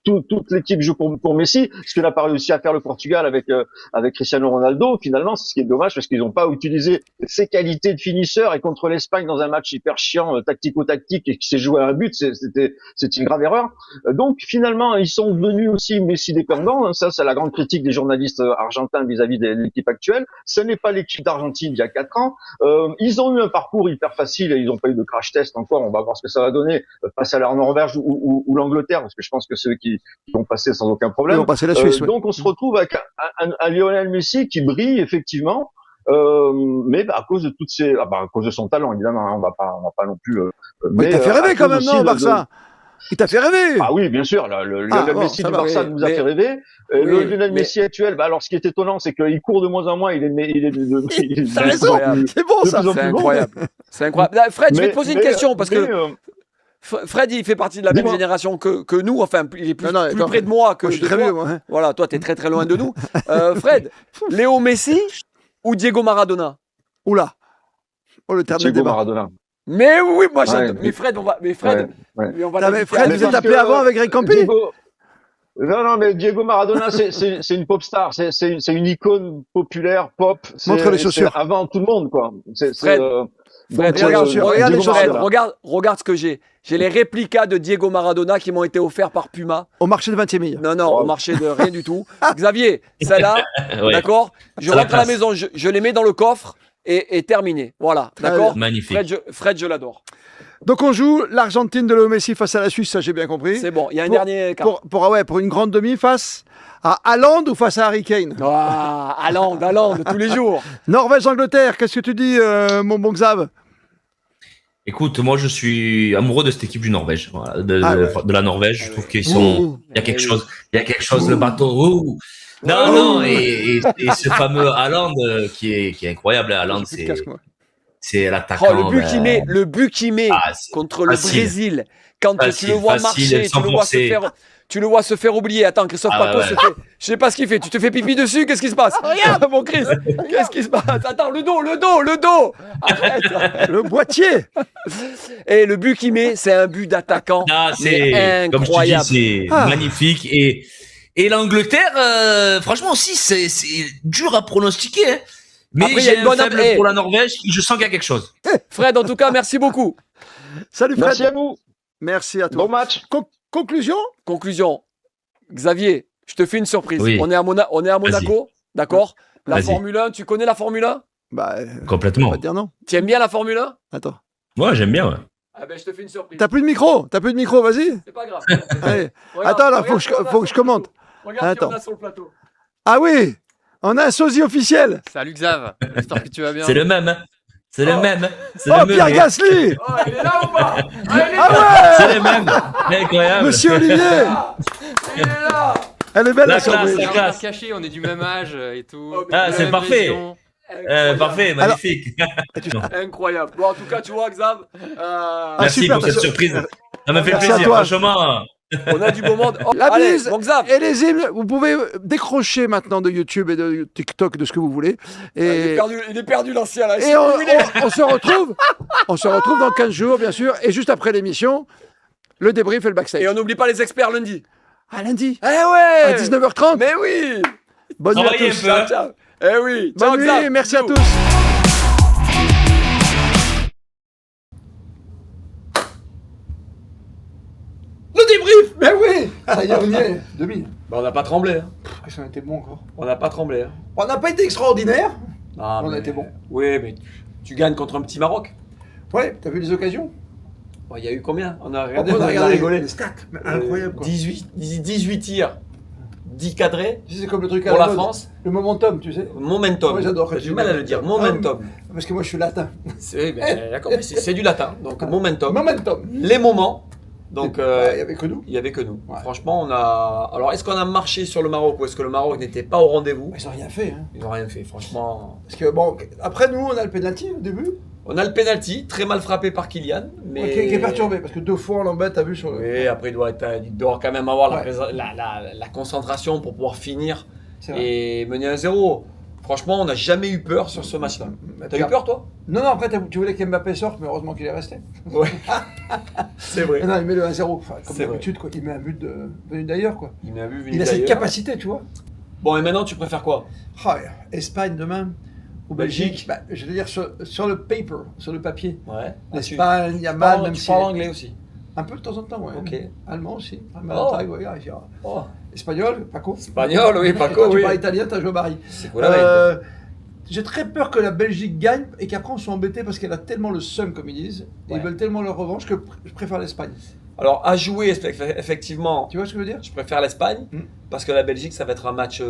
toute l'équipe joue pour Messi, ce qu'il n'a pas réussi à faire le Portugal avec Cristiano Ronaldo. Finalement, c'est ce qui est dommage parce qu'ils n'ont pas utilisé ses qualités de finisseur, et contre l'Espagne dans un match hyper chiant, tactico-tactique, et qui s'est joué à un but, c'était une grave erreur. Donc finalement, ils sont devenus aussi Messi dépendants. Ça, c'est la grande critique des journalistes argentins vis-à-vis de l'équipe actuelle. Ce n'est pas l'équipe d'Argentine d'il y a 4 ans. Ils ont eu un parcours hyper facile et ils n'ont pas eu de crash test encore. On va voir ce que ça va donner face à la Norvège ou l'Angleterre, parce que je pense que ceux qui vont passer sans aucun problème. Ils vont passer la Suisse. Donc on se retrouve avec un Lionel Messi qui brille effectivement. Mais à cause de à cause de son talent, évidemment, on va pas non plus. Mais t'as fait rêver quand même, non, Barça? Il t'a fait rêver. Ah oui, bien sûr. Le Messi du Barça nous a fait rêver. Le Lionel Messi actuel, alors ce qui est étonnant, c'est qu'il court de moins en moins. T'as raison. C'est bon ça. C'est incroyable. C'est incroyable. Fred, je vais te poser une question parce que Fred, il fait partie de la même génération que nous. Enfin, il est plus près de moi que je suis très vieux, moi. Voilà, toi, t'es très très loin de nous. Fred, Léo Messi ou Diego Maradona? Oula. Oh, le terme de Diego débat. Maradona. Mais oui, moi j'adore. Mais Fred, on va. Fred, vous êtes appelé avant avec Greg Campi? Non, mais Diego Maradona, c'est une pop star, c'est une icône populaire, pop. Montre les chaussures. Avant tout le monde, quoi. Fred, regarde ce que j'ai. J'ai les réplicas de Diego Maradona qui m'ont été offerts par Puma. Au marché de 20e mille. Non, au marché de rien du tout. Xavier, celle-là, d'accord? Je rentre à la maison, je les mets dans le coffre et terminé. Voilà, d'accord? Magnifique. Fred, je l'adore. Donc on joue l'Argentine de Léo Messi face à la Suisse, ça j'ai bien compris. C'est bon, il y a un dernier quart. Pour une grande demi face à Haaland ou face à Harry Kane? Ah, Haaland, tous les jours. Norvège-Angleterre, qu'est-ce que tu dis, mon bon Xav? Écoute, moi je suis amoureux de cette équipe du Norvège, voilà, de la Norvège. Je trouve qu'ils sont. Il y a quelque chose, le bateau. Non, et ce fameux Haaland qui est incroyable. Haaland, c'est l'attaquant. Oh, le but qu'il met contre le Brésil, quand tu le vois marcher, tu le vois se faire oublier. Attends, Christophe Paco se fait. Je sais pas ce qu'il fait. Tu te fais pipi dessus, qu'est-ce qui se passe? Regarde, mon Chris, qu'est-ce qui se passe? Attends, le dos. Arrête. Le boîtier. Et le but qu'il met, c'est un but d'attaquant. C'est incroyable. Comme tu dis, c'est magnifique. Et l'Angleterre, franchement aussi, c'est dur à pronostiquer. Hein. Mais j'ai un faible pour la Norvège, je sens qu'il y a quelque chose. Fred, en tout cas, merci beaucoup. Salut Fred. Merci à vous. Merci à toi. Bon match. Conclusion. Xavier, je te fais une surprise. Oui. On est à Monaco, d'accord? La Formule 1, tu connais la Formule 1? Complètement. On va te dire non. Tu aimes bien la Formule 1? Attends. Ouais, j'aime bien, ouais. Ah ben, je te fais une surprise. T'as plus de micro, vas-y. C'est pas grave. Allez. Attends, là, faut que je commente. Regarde qui on a sur le plateau. Ah oui, on a un sosie officiel. Salut Xav, j'espère que tu vas bien. C'est le même, hein. C'est le même. Pierre Gasly. Oh, il est là ou pas? C'est le même. Incroyable. Monsieur Olivier. Il est là. Elle est belle la surprise. La classe. Caché, on est du même âge et tout. Ah, c'est parfait. Parfait, magnifique. Incroyable. Bon, en tout cas, tu vois, Xav. Merci pour cette surprise. Ça me fait plaisir, franchement. On a du moment. La bise bon, Xav. et les hymnes, vous pouvez décrocher maintenant de YouTube et de TikTok, de ce que vous voulez. Et il est perdu l'ancien là. Et on se retrouve dans 15 jours, bien sûr. Et juste après l'émission, le débrief et le backstage. Et on n'oublie pas les experts lundi. À lundi. Eh ouais. À 19h30. Mais oui. Bonne nuit à tous. Ciao. Eh oui. Bonne nuit, merci à tous. Le débrief. Mais oui. Ça y est, on y est. 2000. On n'a pas tremblé. Hein. Ça a été bon encore. On n'a pas tremblé. Hein. On n'a pas été extraordinaire. Non, on a été bon. Oui, mais tu gagnes contre un petit Maroc. Ouais, t'as vu les occasions? Il y a eu combien? On a regardé, on a rigolé. Les stats, incroyable quoi. 18 tirs, 10 cadrés. C'est comme le truc pour la France. Le momentum, tu sais. Momentum. Moi j'adore. J'ai du mal à le dire. Momentum. Parce que moi je suis latin. D'accord, c'est du latin. Donc momentum. Momentum. Les moments. Donc il n'y avait que nous. Il n'y avait que nous. Ouais. Franchement, on a. Alors, est-ce qu'on a marché sur le Maroc ou est-ce que le Maroc n'était pas au rendez-vous? Ils n'ont rien fait. Hein. Ils n'ont rien fait, franchement. Parce que bon, après nous, on a le penalty au début. On a le penalty, très mal frappé par Kylian, mais qui est perturbé parce que 2 fois on l'embête, t'as vu sur le. Oui, après il doit quand même avoir la concentration pour pouvoir finir et mener 1-0. Franchement, on n'a jamais eu peur sur ce match-là. T'as eu peur, toi? Non, après, tu voulais qu'Mbappé sorte, mais heureusement qu'il est resté. Ouais. C'est vrai. Non, il met le 1-0. Enfin, comme d'habitude, il met un but venu d'ailleurs, quoi. Il met un but venu d'ailleurs. Il a cette capacité, tu vois. Bon, et maintenant, tu préfères quoi? Espagne demain ou Belgique? Je veux dire, sur le paper, sur le papier. Ouais. L'Espagne, il y a mal, même si. Tu parles anglais aussi? Un peu de temps en temps, ouais. Ok. Allemand aussi. Oh. Espagnol, Paco. Espagnol, oui, Paco. Quand tu parles italien, t'as joué au Bari. C'est quoi la J'ai très peur que la Belgique gagne et qu'après on soit embêté parce qu'elle a tellement le seum, comme ils disent, et ils veulent tellement leur revanche que je préfère l'Espagne. Alors, à jouer, effectivement, tu vois ce que je veux dire? Je préfère l'Espagne, parce que la Belgique, ça va être un match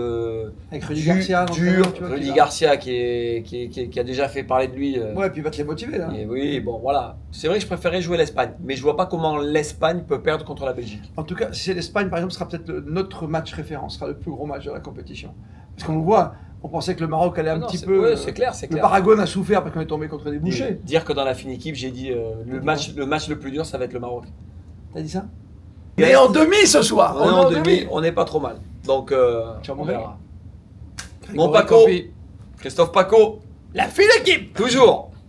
avec Rudy Garcia, dur. Rudy Garcia qui a déjà fait parler de lui. Ouais, puis il va te les motiver là. Et oui, bon, voilà. C'est vrai que je préférais jouer l'Espagne, mais je vois pas comment l'Espagne peut perdre contre la Belgique. En tout cas, si c'est l'Espagne, par exemple, ce sera peut-être notre match référence, sera le plus gros match de la compétition. Parce qu'on voit, on pensait que le Maroc allait un petit peu. Oui, c'est clair, c'est clair. Le Paraguay a souffert parce qu'on est tombé contre des bouchers. Dire que dans la fine équipe, j'ai dit le match le plus dur, ça va être le Maroc. T'as dit ça? Mais en demi ce soir. On est en demi, on n'est pas trop mal. Donc, on verra. Mon Paco, Christophe Paco, la fine équipe, toujours.